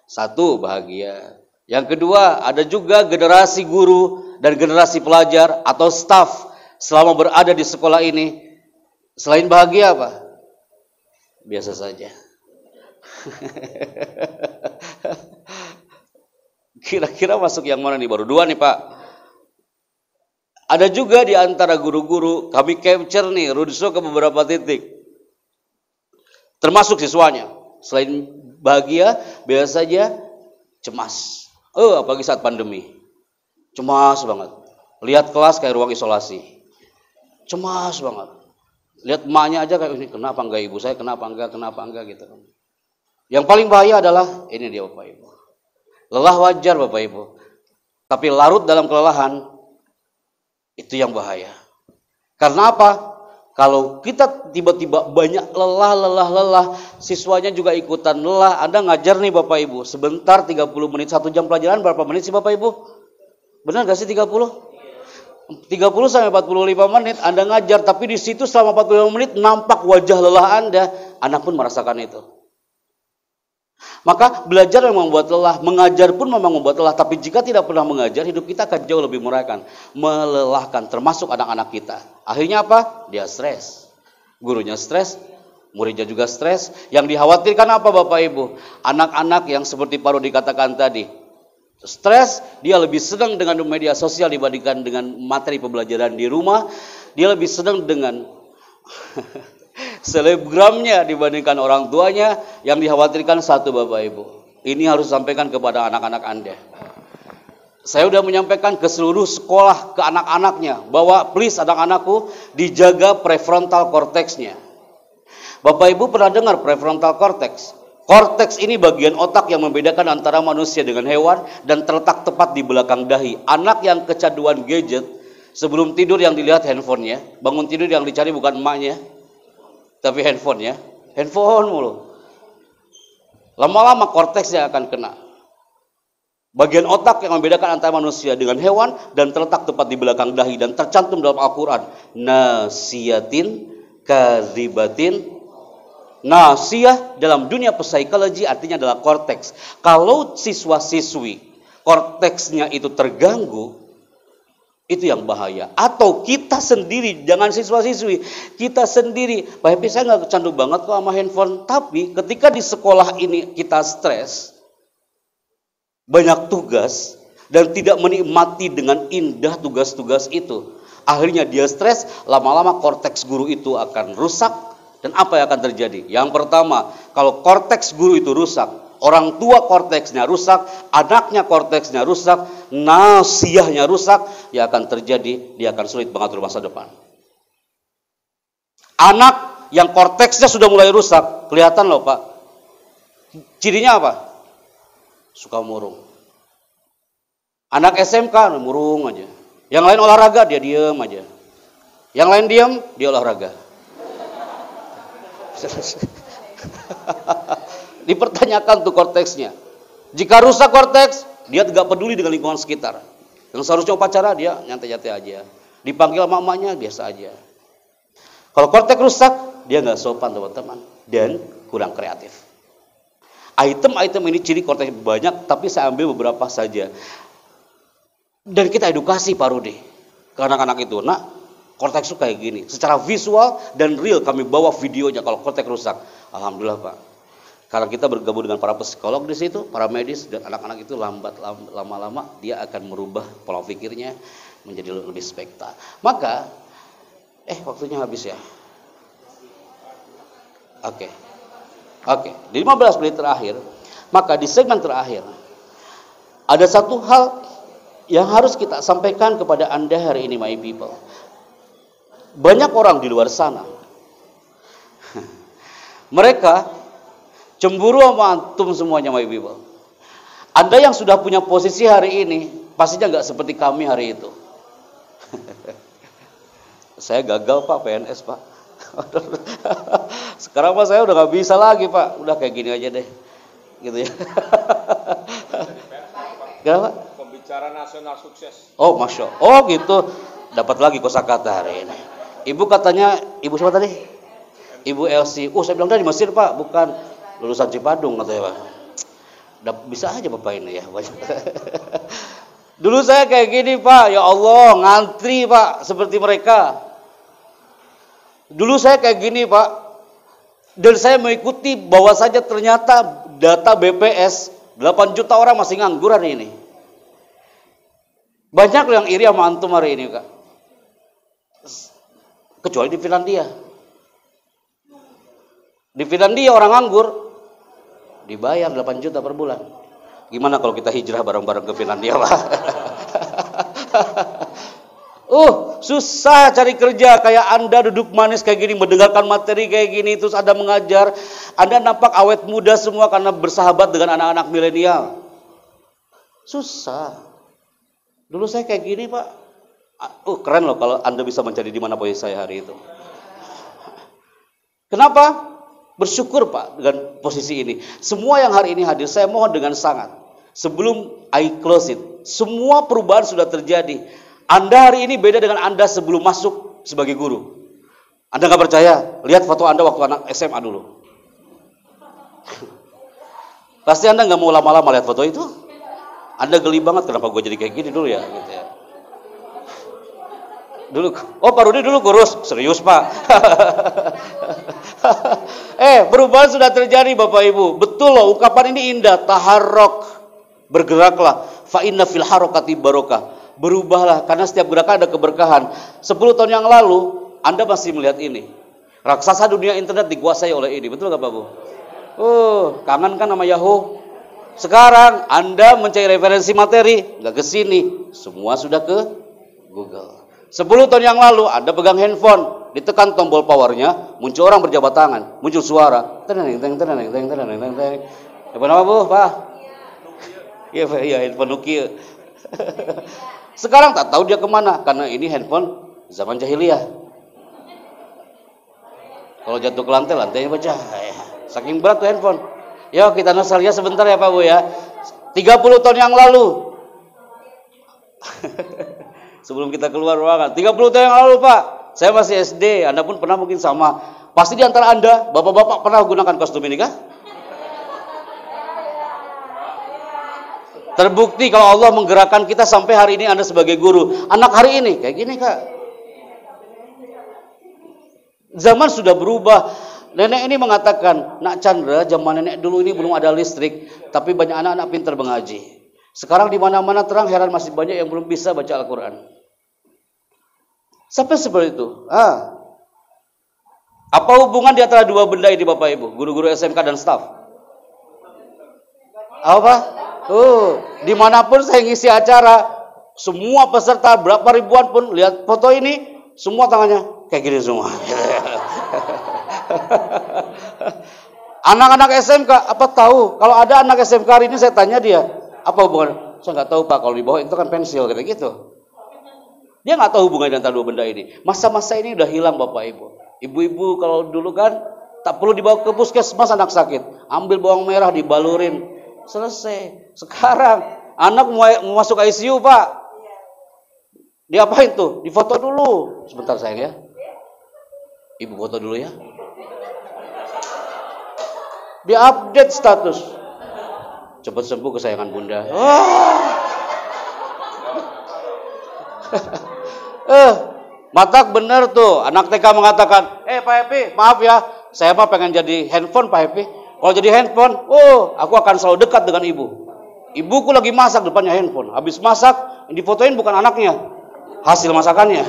Satu, bahagia. Yang kedua, ada juga generasi guru dan generasi pelajar atau staf selama berada di sekolah ini. Selain bahagia apa? Biasa saja. Kira-kira masuk yang mana nih? Baru 2 nih Pak. Ada juga di antara guru-guru, kami capture nih, roadshow ke beberapa titik. Termasuk siswanya. Selain bahagia, biasa saja cemas. Apalagi saat pandemi. Cemas banget. Lihat kelas kayak ruang isolasi. Cemas banget. Lihat emaknya aja kayak ini, kenapa enggak ibu saya, kenapa enggak gitu. Yang paling bahaya adalah ini dia Bapak Ibu. Lelah wajar Bapak Ibu. Tapi larut dalam kelelahan itu yang bahaya. Karena apa? Kalau kita tiba-tiba banyak lelah, siswanya juga ikutan lelah. Anda ngajar nih Bapak Ibu, sebentar 30 menit, 1 jam pelajaran berapa menit sih Bapak Ibu? Benar gak sih 30? 30 sampai 45 menit Anda ngajar, tapi di situ selama 45 menit nampak wajah lelah Anda. Anak pun merasakan itu. Maka belajar memang membuat lelah, mengajar pun memang membuat lelah. Tapi jika tidak pernah mengajar, hidup kita akan jauh lebih melelahkan, termasuk anak-anak kita. Akhirnya apa? Dia stres. Gurunya stres, muridnya juga stres. Yang dikhawatirkan apa Bapak Ibu? Anak-anak yang seperti Pak Rudi dikatakan tadi, stres, dia lebih senang dengan media sosial dibandingkan dengan materi pembelajaran di rumah. Dia lebih senang dengan selebgramnya dibandingkan orang tuanya. Yang dikhawatirkan satu Bapak Ibu, ini harus sampaikan kepada anak-anak Anda. Saya sudah menyampaikan ke seluruh sekolah, ke anak-anaknya, bahwa please anak-anakku dijaga prefrontal cortex-nya. Bapak Ibu pernah dengar prefrontal cortex? Cortex ini bagian otak yang membedakan antara manusia dengan hewan dan terletak tepat di belakang dahi. Anak yang kecanduan gadget, sebelum tidur yang dilihat handphonenya, bangun tidur yang dicari bukan emaknya, tapi handphonenya, handphone mulu. Lama-lama korteksnya akan kena. Bagian otak yang membedakan antara manusia dengan hewan dan terletak tepat di belakang dahi dan tercantum dalam Al-Quran. Nasiyatin kadzibatin. Nasiyah dalam dunia psikologi artinya adalah korteks. Kalau siswa-siswi korteksnya itu terganggu, itu yang bahaya. Atau kita sendiri, jangan siswa-siswi, kita sendiri. Pak Happy, saya nggak candu banget kok sama handphone. Tapi ketika di sekolah ini kita stres, banyak tugas, dan tidak menikmati dengan indah tugas-tugas itu, akhirnya dia stres, lama-lama korteks guru itu akan rusak. Dan apa yang akan terjadi? Yang pertama, kalau korteks guru itu rusak, orang tua korteksnya rusak, anaknya korteksnya rusak, nasiyahnya rusak, yang akan terjadi, dia akan sulit mengatur masa depan. Anak yang korteksnya sudah mulai rusak, kelihatan loh Pak. Cirinya apa? Suka murung. Anak SMK murung aja. Yang lain olahraga, dia diem aja. Yang lain diem, dia olahraga. Dipertanyakan tuh korteksnya. Jika rusak korteks, dia tidak peduli dengan lingkungan sekitar. Yang seharusnya upacara, dia nyantai-nyantai aja. Dipanggil sama emaknya, biasa aja. Kalau korteks rusak, dia nggak sopan teman-teman. Dan kurang kreatif. Item-item ini ciri korteks banyak, tapi saya ambil beberapa saja. Dan kita edukasi Pak Rudi ke anak-anak itu. Nah, korteks itu kayak gini. Secara visual dan real kami bawa videonya kalau korteks rusak. Alhamdulillah Pak. Karena kita bergabung dengan para psikolog di situ, para medis, dan anak-anak itu lama-lama dia akan merubah pola pikirnya menjadi lebih spekta. Maka, waktunya habis ya. Oke. Di 15 menit terakhir, maka di segmen terakhir ada satu hal yang harus kita sampaikan kepada Anda hari ini, my people. Banyak orang di luar sana, mereka cemburu sama antum semuanya, my people. Anda yang sudah punya posisi hari ini, pastinya nggak seperti kami hari itu. Saya gagal Pak, PNS Pak. Sekarang Pak saya udah nggak bisa lagi Pak, udah kayak gini aja deh, gitu ya. Kenapa? Pembicara nasional sukses. Oh masya, oh gitu, dapat lagi kosakata hari ini. Ibu katanya, ibu siapa tadi? Ibu Elsie. Saya bilang dari Mesir Pak, bukan lulusan Cipadung katanya Pak. Bisa aja Bapak ini ya. Dulu saya kayak gini Pak, ya Allah ngantri Pak seperti mereka. Dulu saya kayak gini Pak, dan saya mengikuti bahwa saja ternyata data BPS 8 juta orang masih nganggur hari ini. Banyak yang iri sama antum hari ini Kak. Kecuali di Finlandia. Di Finlandia orang nganggur dibayar 8 juta per bulan. Gimana kalau kita hijrah bareng-bareng ke Finlandia Pak? Susah cari kerja kayak Anda duduk manis kayak gini, mendengarkan materi kayak gini, terus Anda mengajar. Anda nampak awet muda semua karena bersahabat dengan anak-anak milenial. Susah. Dulu saya kayak gini Pak. Keren loh kalau Anda bisa mencari di mana posisi saya hari itu. Kenapa? Bersyukur Pak dengan posisi ini. Semua yang hari ini hadir, saya mohon dengan sangat. Sebelum I close it, semua perubahan sudah terjadi. Anda hari ini beda dengan Anda sebelum masuk sebagai guru. Anda nggak percaya? Lihat foto Anda waktu anak SMA dulu. Pasti Anda nggak mau lama-lama lihat foto itu. Anda geli banget, kenapa gue jadi kayak gini dulu ya? Gitu ya. Dulu, Pak Rudi dulu kurus, serius Pak. Perubahan sudah terjadi Bapak Ibu. Betul loh, ungkapan ini indah. Taharrok, bergeraklah. Fa inna fil harokati barokah. Berubahlah, karena setiap gerakan ada keberkahan. 10 tahun yang lalu, Anda masih melihat ini. Raksasa dunia internet dikuasai oleh ini. Betul gak Pak Bu? Kangen kan sama Yahoo? Sekarang Anda mencari referensi materi, nggak ke sini. Semua sudah ke Google. 10 tahun yang lalu, Anda pegang handphone, ditekan tombol powernya, muncul orang berjabat tangan, muncul suara. Tenang. Apa nama Bu, Pak? Iya, handphone Nokia. Sekarang tak tahu dia kemana, karena ini handphone zaman jahiliyah. Kalau jatuh ke lantai, lantainya pecah. Saking berat tuh handphone. Yuk kita nostalgia sebentar ya Pak Bu ya. 30 tahun yang lalu. Sebelum kita keluar ruangan. 30 tahun yang lalu Pak. Saya masih SD, Anda pun pernah mungkin sama. Pasti di antara Anda, bapak-bapak pernah gunakan kostum ini kah? Terbukti kalau Allah menggerakkan kita sampai hari ini Anda sebagai guru. Anak hari ini kayak gini Kak. Zaman sudah berubah. Nenek ini mengatakan, Nak Chandra, zaman nenek dulu ini belum ada listrik, tapi banyak anak-anak pintar mengaji. Sekarang di mana-mana terang, heran masih banyak yang belum bisa baca Al-Quran. Sampai seperti itu. Apa hubungan di antara dua benda ini Bapak Ibu, guru-guru SMK dan staf? Apa? Dimanapun saya ngisi acara, semua peserta berapa ribuan pun lihat foto ini, semua tangannya kayak gini semua. Anak-anak SMK, apa tahu? Kalau ada anak SMK hari ini saya tanya dia, apa hubungan? Saya nggak tahu Pak, kalau di bawah itu kan pensil kayak gitu. Dia nggak tahu hubungannya antara dua benda ini. Masa-masa ini udah hilang Bapak Ibu. Ibu-ibu kalau dulu kan tak perlu dibawa ke puskesmas anak sakit, ambil bawang merah dibalurin, selesai. Sekarang anak mau masuk ICU Pak, diapain tuh? Difoto dulu. Sebentar sayang ya. Ibu foto dulu ya. Diupdate status. Cepat sembuh kesayangan Bunda. Matak bener tuh. Anak TK mengatakan, Pak Happy, maaf ya, saya mah pengen jadi handphone Pak Happy. Kalau jadi handphone, aku akan selalu dekat dengan ibu. Ibuku lagi masak depannya handphone. Habis masak, yang difotoin bukan anaknya, hasil masakannya.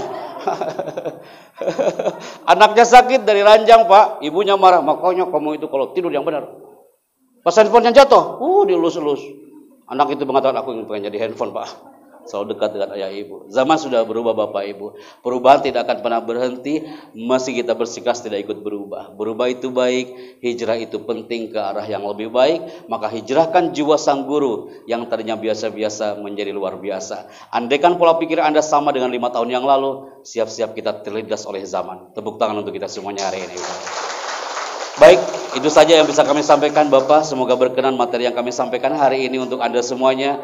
Anaknya sakit dari ranjang Pak, ibunya marah, makanya kamu itu kalau tidur yang benar. Pas handphonenya jatuh, dielus-elus. Anak itu mengatakan, aku ingin pengen jadi handphone Pak. Selalu dekat dengan ayah ibu. Zaman sudah berubah Bapak Ibu. Perubahan tidak akan pernah berhenti. Masih kita bersikeras tidak ikut berubah. Berubah itu baik. Hijrah itu penting ke arah yang lebih baik. Maka hijrahkan jiwa sang guru yang tadinya biasa-biasa menjadi luar biasa. Andaikan pola pikir Anda sama dengan 5 tahun yang lalu, siap-siap kita terlindas oleh zaman. Tepuk tangan untuk kita semuanya hari ini. Baik, itu saja yang bisa kami sampaikan Bapak. Semoga berkenan materi yang kami sampaikan hari ini untuk Anda semuanya.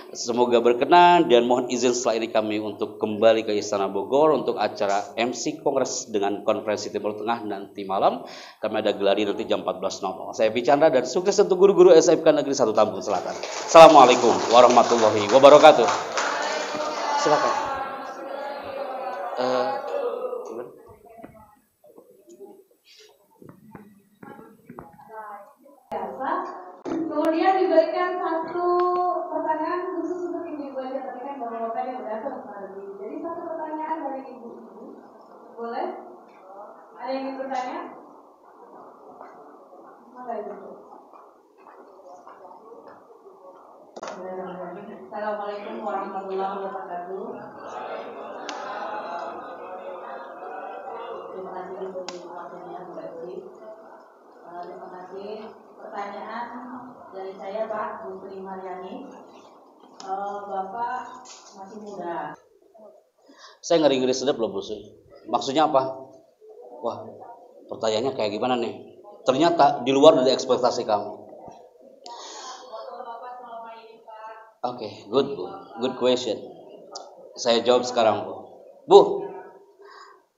Semoga berkenan dan mohon izin setelah ini kami untuk kembali ke Istana Bogor untuk acara MC Kongres dengan Konferensi Timur Tengah nanti malam. Kami ada geladi nanti jam 14.00. Saya Picandra dan sukses untuk guru-guru SMK Negeri 1 Tambun Selatan. Assalamualaikum warahmatullahi wabarakatuh. Silakan. Kemudian diberikan satu pertanyaan khusus untuk ibu-ibu aja, tapi kan bapak-bapak yang berdasar sekali. Jadi satu pertanyaan dari ibu-ibu, boleh? Ada yang ingin bertanya? Maka ibu. Assalamualaikum warahmatullahi wabarakatuh. Terima kasih untuk waktunya Bu Besti. Terima kasih. Pertanyaan dari saya Pak Bu Sri Mariani. Bapak masih muda. Saya ngeri-ngeri sedap loh Bu Sri. Maksudnya apa? Wah, pertanyaannya kayak gimana nih? Ternyata di luar dari ekspektasi kamu. Oke, good Bu. Good question. Saya jawab sekarang Bu. Bu,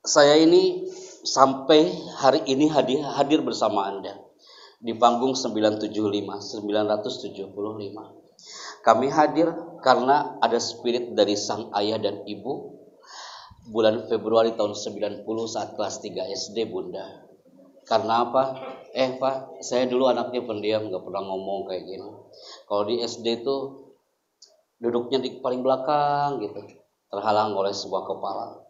saya ini sampai hari ini hadir bersama Anda di panggung 975. Kami hadir karena ada spirit dari sang ayah dan ibu bulan Februari tahun 90 saat kelas 3 SD Bunda. Karena apa? Pak, saya dulu anaknya pendiam, gak pernah ngomong kayak gini. Kalau di SD tuh duduknya di paling belakang gitu, terhalang oleh sebuah kepala.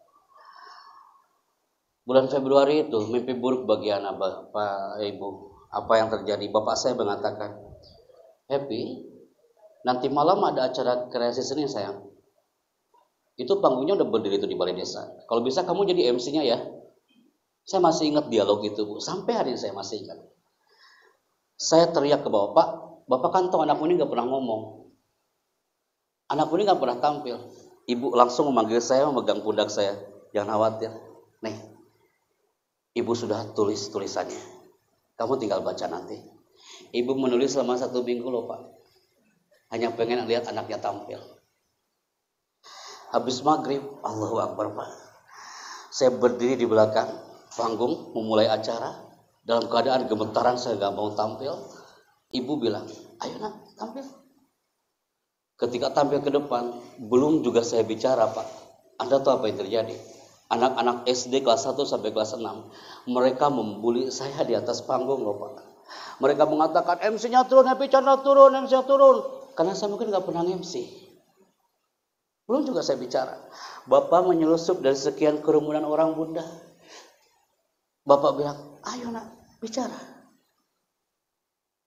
Bulan Februari itu mimpi buruk bagi anak Bapak Ibu. Apa yang terjadi? Bapak saya mengatakan, Happy, nanti malam ada acara kreasi seni sayang. Itu panggungnya udah berdiri itu di balai desa. Kalau bisa kamu jadi MC-nya ya. Saya masih ingat dialog itu Bu. Sampai hari ini saya masih ingat. Saya teriak ke Bapak kan tahu anakmu ini gak pernah ngomong. Anakmu ini gak pernah tampil. Ibu langsung memanggil saya, memegang pundak saya. Jangan khawatir. Nih, Ibu sudah tulis tulisannya. Kamu tinggal baca nanti. Ibu menulis selama 1 minggu loh Pak. Hanya pengen lihat anaknya tampil. Habis maghrib, Allahu Akbar Pak. Saya berdiri di belakang panggung memulai acara. Dalam keadaan gemetaran saya gak mau tampil. Ibu bilang, ayo nak tampil. Ketika tampil ke depan, belum juga saya bicara Pak. Anda tahu apa yang terjadi? Anak-anak SD kelas 1 sampai kelas 6, mereka membuli saya di atas panggung loh Pak. Mereka mengatakan MC-nya turun, Happy Chandra turun, MC-nya turun. Karena saya mungkin gak pernah MC. Belum juga saya bicara. Bapak menyelusup dari sekian kerumunan orang Bunda. Bapak bilang, ayo nak bicara.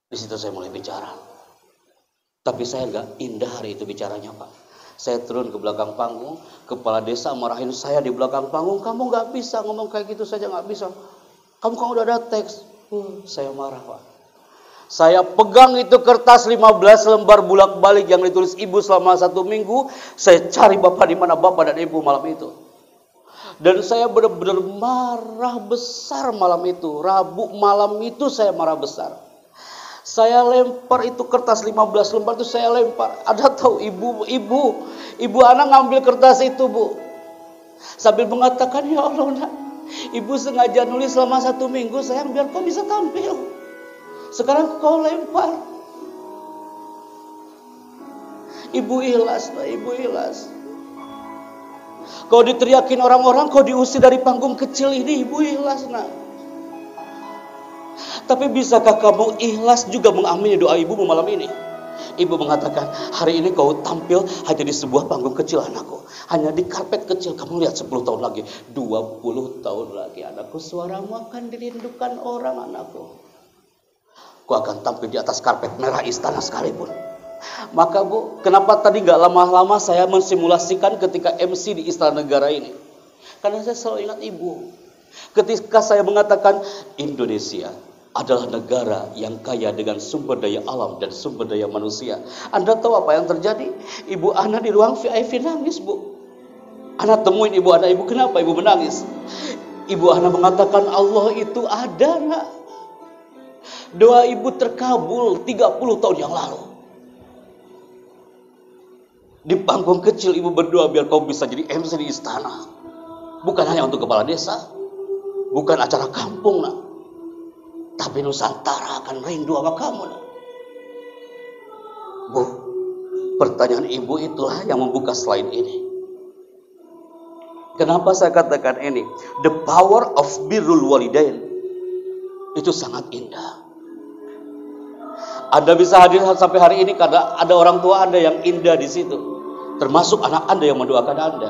Di situ saya mulai bicara. Tapi saya gak indah hari itu bicaranya Pak. Saya turun ke belakang panggung, kepala desa marahin saya di belakang panggung. Kamu gak bisa ngomong kayak gitu saja, gak bisa. Kamu udah ada teks. Saya marah Pak. Saya pegang itu kertas 15 lembar bolak-balik yang ditulis ibu selama 1 minggu. Saya cari bapak di mana bapak dan ibu malam itu. Dan saya benar-benar marah besar malam itu. Rabu malam itu saya marah besar. Saya lempar itu kertas 15 lembar itu saya lempar. Ada tahu ibu anak ngambil kertas itu, Bu. Sambil mengatakan, ya Allah, nak, ibu sengaja nulis selama 1 minggu sayang biar kau bisa tampil. Sekarang kau lempar. Ibu ikhlas, nah, ibu ikhlas. Kau diteriakin orang-orang, kau diusir dari panggung kecil ini, ibu ikhlas, nah. Tapi bisakah kamu ikhlas juga mengamini doa ibumu malam ini? Ibu mengatakan, hari ini kau tampil hanya di sebuah panggung kecil anakku. Hanya di karpet kecil, kamu lihat 10 tahun lagi, 20 tahun lagi anakku, suaramu akan dirindukan orang anakku. Kau akan tampil di atas karpet merah istana sekalipun. Maka Bu, kenapa tadi gak lama-lama saya mensimulasikan ketika MC di Istana Negara ini? Karena saya selalu ingat Ibu. Ketika saya mengatakan Indonesia adalah negara yang kaya dengan sumber daya alam dan sumber daya manusia. Anda tahu apa yang terjadi? Ibu Ana di ruang VIP nangis, Bu. Ana temuin ibu Ana, ibu kenapa ibu menangis? Ibu Ana mengatakan Allah itu ada, nak. Doa ibu terkabul 30 tahun yang lalu. Di panggung kecil ibu berdoa biar kau bisa jadi MC di istana. Bukan hanya untuk kepala desa, bukan acara kampung, nak. Tapi Nusantara akan rindu sama kamu, nak. Bu, pertanyaan ibu itulah yang membuka slide ini. Kenapa saya katakan ini? The power of birrul walidain itu sangat indah. Anda bisa hadir sampai hari ini karena ada orang tua Anda yang indah di situ. Termasuk anak Anda yang mendoakan Anda.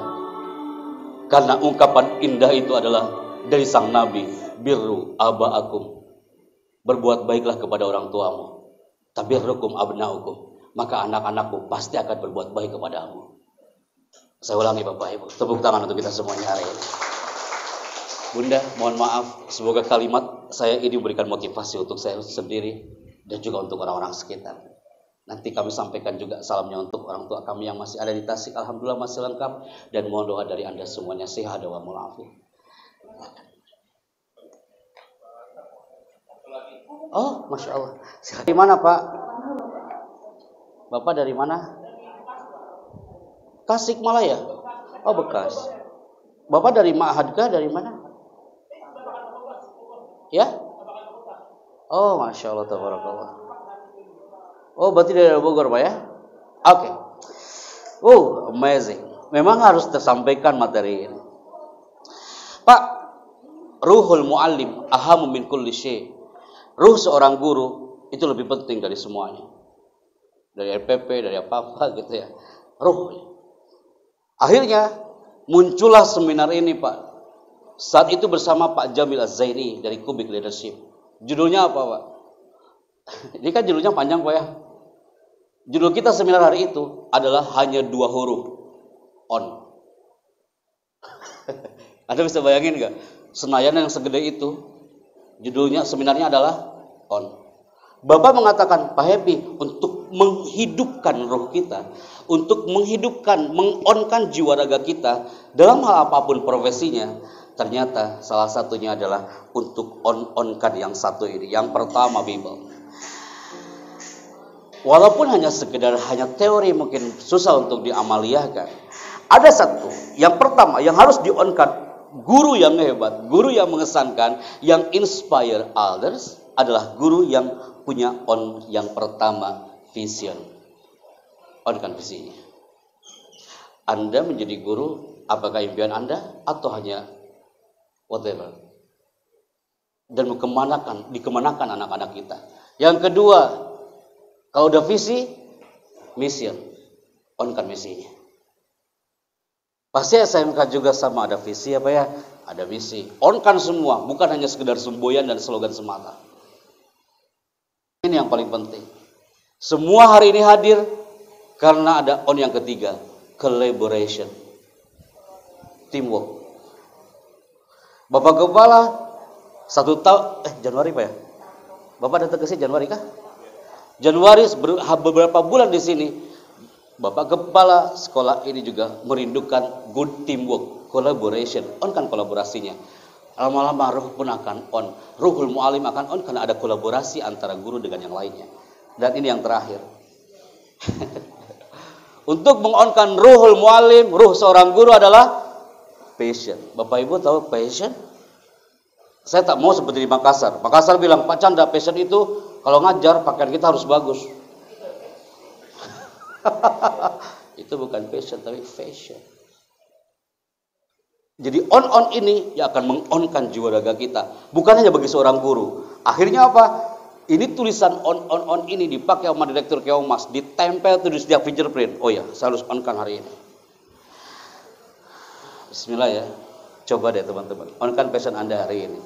Karena ungkapan indah itu adalah dari sang Nabi, birru aba'akum. Berbuat baiklah kepada orang tuamu. Tabirrukum abna'ukum. Maka anak-anakmu pasti akan berbuat baik kepadamu. Saya ulangi Bapak Ibu. Tepuk tangan untuk kita semuanya hari ini. Bunda, mohon maaf. Semoga kalimat saya ini memberikan motivasi untuk saya sendiri. Dan juga untuk orang-orang sekitar. Nanti kami sampaikan juga salamnya untuk orang tua kami yang masih ada di Tasik. Alhamdulillah masih lengkap. Dan mohon doa dari Anda semuanya. Sehat wa mu'afiq. Oh, Masya Allah. Di mana Pak? Bapak dari mana? Tasikmalaya. Oh, Bekas. Bapak dari Ma'hadkah? Dari mana? Ya? Oh, Masya Allah, tabarakallah. Oh, berarti dari Bogor, Pak ya? Oke. Oh, amazing. Memang harus tersampaikan materi ini. Pak, ruhul muallim ahamu min kulli syai'. Ruh seorang guru itu lebih penting dari semuanya. Dari RPP, dari apa-apa gitu ya. Ruh. Akhirnya muncullah seminar ini, Pak. Saat itu bersama Pak Jamil Az-Zaini dari Kubik Leadership. Judulnya apa, Pak? Ini kan judulnya panjang, Pak ya. Judul kita seminar hari itu adalah hanya 2 huruf. On. Anda bisa bayangin nggak? Senayan yang segede itu, judulnya seminarnya adalah on. Bapak mengatakan, Pak Happy, untuk menghidupkan roh kita, untuk menghidupkan, mengonkan jiwa raga kita dalam hal apapun profesinya, ternyata salah satunya adalah untuk on-onkan yang satu ini. Yang pertama, Bible. Walaupun hanya sekedar hanya teori mungkin susah untuk diamaliyahkan. Ada satu, yang pertama yang harus di-onkan. Guru yang hebat, guru yang mengesankan, yang inspire others adalah guru yang punya on yang pertama, vision. On-kan visinya. Anda menjadi guru, apakah impian Anda atau hanya whatever? Dan dikemanakan anak-anak kita. Yang kedua, kalau udah visi, mission. On-kan misinya. Pasti SMK juga sama, ada visi apa ya? Ada misi. On-kan semua, bukan hanya sekedar semboyan dan slogan semata. Ini yang paling penting. Semua hari ini hadir karena ada on yang ketiga, collaboration. Teamwork. Bapak Kepala 1 tahun, Januari Pak ya? Bapak datang ke sini Januari kah? Januari beberapa bulan di sini, Bapak Kepala sekolah ini juga merindukan good teamwork, collaboration, on kan kolaborasinya. Lama-lama ruh pun akan on, ruhul mu'alim akan on karena ada kolaborasi antara guru dengan yang lainnya. Dan ini yang terakhir. Untuk mengonkan ruhul mu'alim, ruh seorang guru adalah passion. Bapak Ibu tahu passion? Saya tak mau seperti di Makassar. Makassar bilang, Pak Chandra, passion itu kalau ngajar pakaian kita harus bagus. Itu bukan passion tapi fashion. Jadi on ini yang akan mengonkan jiwa raga kita. Bukan hanya bagi seorang guru. Akhirnya apa? Ini tulisan on ini dipakai sama Direktur Keomas, ditempel tuh di setiap fingerprint. Oh ya, saya harus onkan hari ini. Bismillah ya. Coba deh teman-teman, onkan passion Anda hari ini.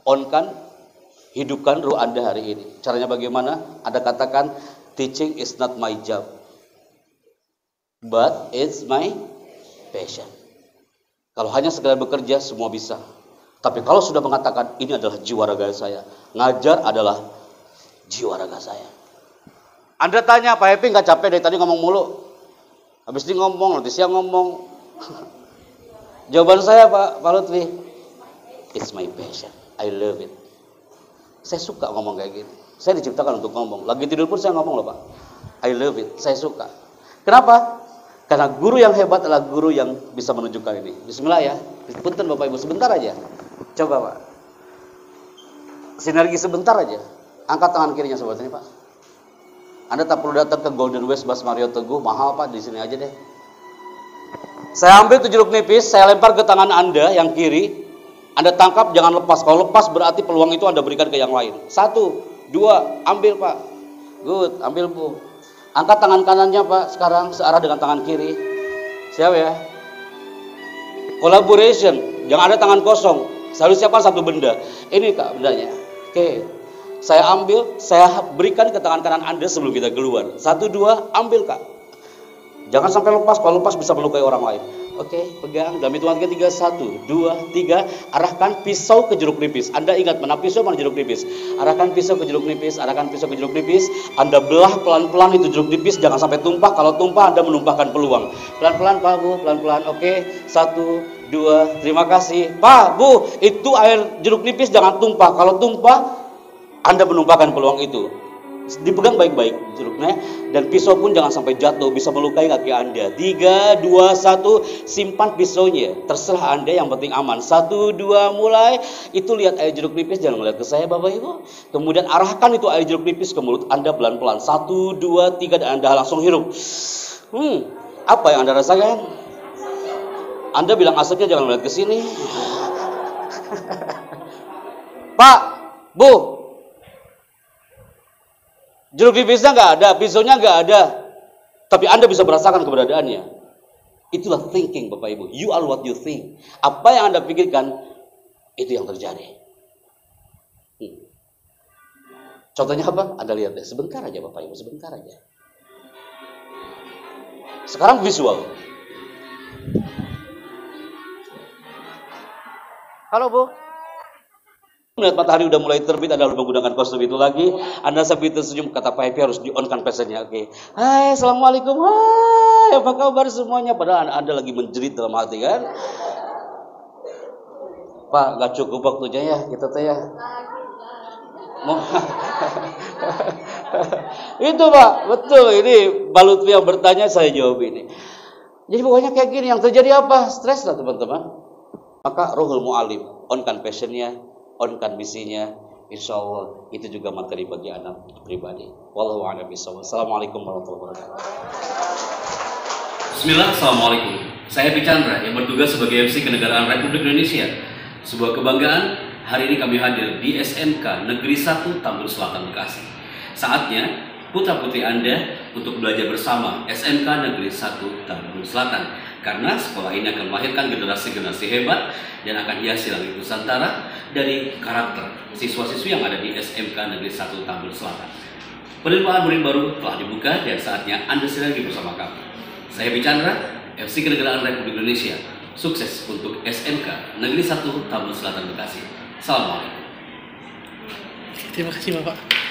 Onkan, hidupkan ruh Anda hari ini. Caranya bagaimana? Anda katakan, teaching is not my job, but it's my passion. Kalau hanya sekedar bekerja, semua bisa. Tapi kalau sudah mengatakan, ini adalah jiwa raga saya, ngajar adalah jiwa raga saya. Anda tanya, Pak Happy nggak capek dari tadi ngomong mulu? Habis ini ngomong, nanti siang ngomong. Jawaban saya Pak Lutfi, it's my passion, I love it. Saya suka ngomong kayak gini. Saya diciptakan untuk ngomong. Lagi tidur pun saya ngomong loh Pak. I love it, saya suka. Kenapa? Karena guru yang hebat adalah guru yang bisa menunjukkan ini. Bismillah ya. Punten Bapak Ibu, sebentar aja. Coba Pak. Sinergi sebentar aja. Angkat tangan kirinya sobat ini Pak. Anda tak perlu datang ke Golden West Bas Mario Teguh, mahal Pak, di sini aja deh. Saya ambil 7 jeruk nipis, saya lempar ke tangan Anda yang kiri. Anda tangkap, jangan lepas. Kalau lepas berarti peluang itu Anda berikan ke yang lain. 1, 2, ambil Pak. Good, ambil Bu. Angkat tangan kanannya Pak, sekarang searah dengan tangan kiri. Siap ya? Collaboration, jangan ada tangan kosong. Selalu siapkan satu benda. Ini Kak bendanya. Oke. Saya ambil, saya berikan ke tangan kanan Anda sebelum kita keluar. 1, 2, ambil Kak. Jangan sampai lepas, kalau lepas bisa melukai orang lain. Oke, pegang. Dalam hitungan ketiga, 1, 2, 3. Arahkan pisau ke jeruk nipis. Anda ingat mana pisau, mana jeruk nipis. Arahkan pisau ke jeruk nipis, arahkan pisau ke jeruk nipis. Anda belah pelan-pelan itu jeruk nipis, jangan sampai tumpah. Kalau tumpah, Anda menumpahkan peluang. Pelan-pelan Pak Bu, pelan-pelan. Oke, 1, 2, terima kasih. Pak Bu, itu air jeruk nipis jangan tumpah. Kalau tumpah, Anda menumpahkan peluang itu. Dipegang baik-baik jeruknya, dan pisau pun jangan sampai jatuh, bisa melukai kaki Anda. 3, 2, 1, simpan pisaunya. Terserah Anda, yang penting aman. 1, 2, mulai. Itu lihat air jeruk nipis, jangan melihat ke saya Bapak Ibu. Kemudian arahkan itu air jeruk nipis ke mulut Anda pelan-pelan. 1, 2, 3, dan Anda langsung hirup. Apa yang Anda rasakan? Anda bilang asapnya jangan melihat ke sini. Pak, Bu, jeruk nipisnya nggak ada, pisaunya nggak ada, tapi Anda bisa merasakan keberadaannya. Itulah thinking Bapak Ibu. You are what you think. Apa yang Anda pikirkan, itu yang terjadi. Contohnya apa? Anda lihat deh, sebentar aja Bapak Ibu, sebentar aja. Sekarang visual. Halo Bu. Melihat matahari udah mulai terbit, Anda harus menggunakan kostum itu lagi. Anda sambil tersenyum, kata Pak Happy harus di-on-kan passionnya. Oke. Hai, Assalamualaikum. Hai, apa kabar semuanya? Padahal Anda lagi menjerit dalam hati kan? Pak, gak cukup waktunya ya, kita teh ya. Itu Pak, betul. Ini Balut yang bertanya, saya jawab ini. Jadi pokoknya kayak gini, yang terjadi apa? Stres lah teman-teman. Maka ruhul mu'alim, on-kan passionnya, on-kan misinya, insya Allah itu juga materi bagi anak pribadi. Wallahu a'lam bishawab. Assalamualaikum warahmatullahi wabarakatuh. Bismillah, Assalamualaikum. Saya Happy Chandra yang bertugas sebagai MC Kenegaraan Republik Indonesia. Sebuah kebanggaan, hari ini kami hadir di SMK Negeri 1 Tambun Selatan Bekasi. Saatnya putra-putri Anda untuk belajar bersama SMK Negeri 1 Tambun Selatan. Karena sekolah ini akan melahirkan generasi-generasi hebat dan akan hiasi langit Nusantara dari karakter siswa-siswi yang ada di SMK Negeri 1 Tambun Selatan. Penerimaan murid baru telah dibuka dan saatnya Anda sinergi bersama kami. Saya Happy Chandra, FC Kenegaraan Republik Indonesia. Sukses untuk SMK Negeri 1 Tambun Selatan Bekasi. Assalamualaikum. Terima kasih Bapak.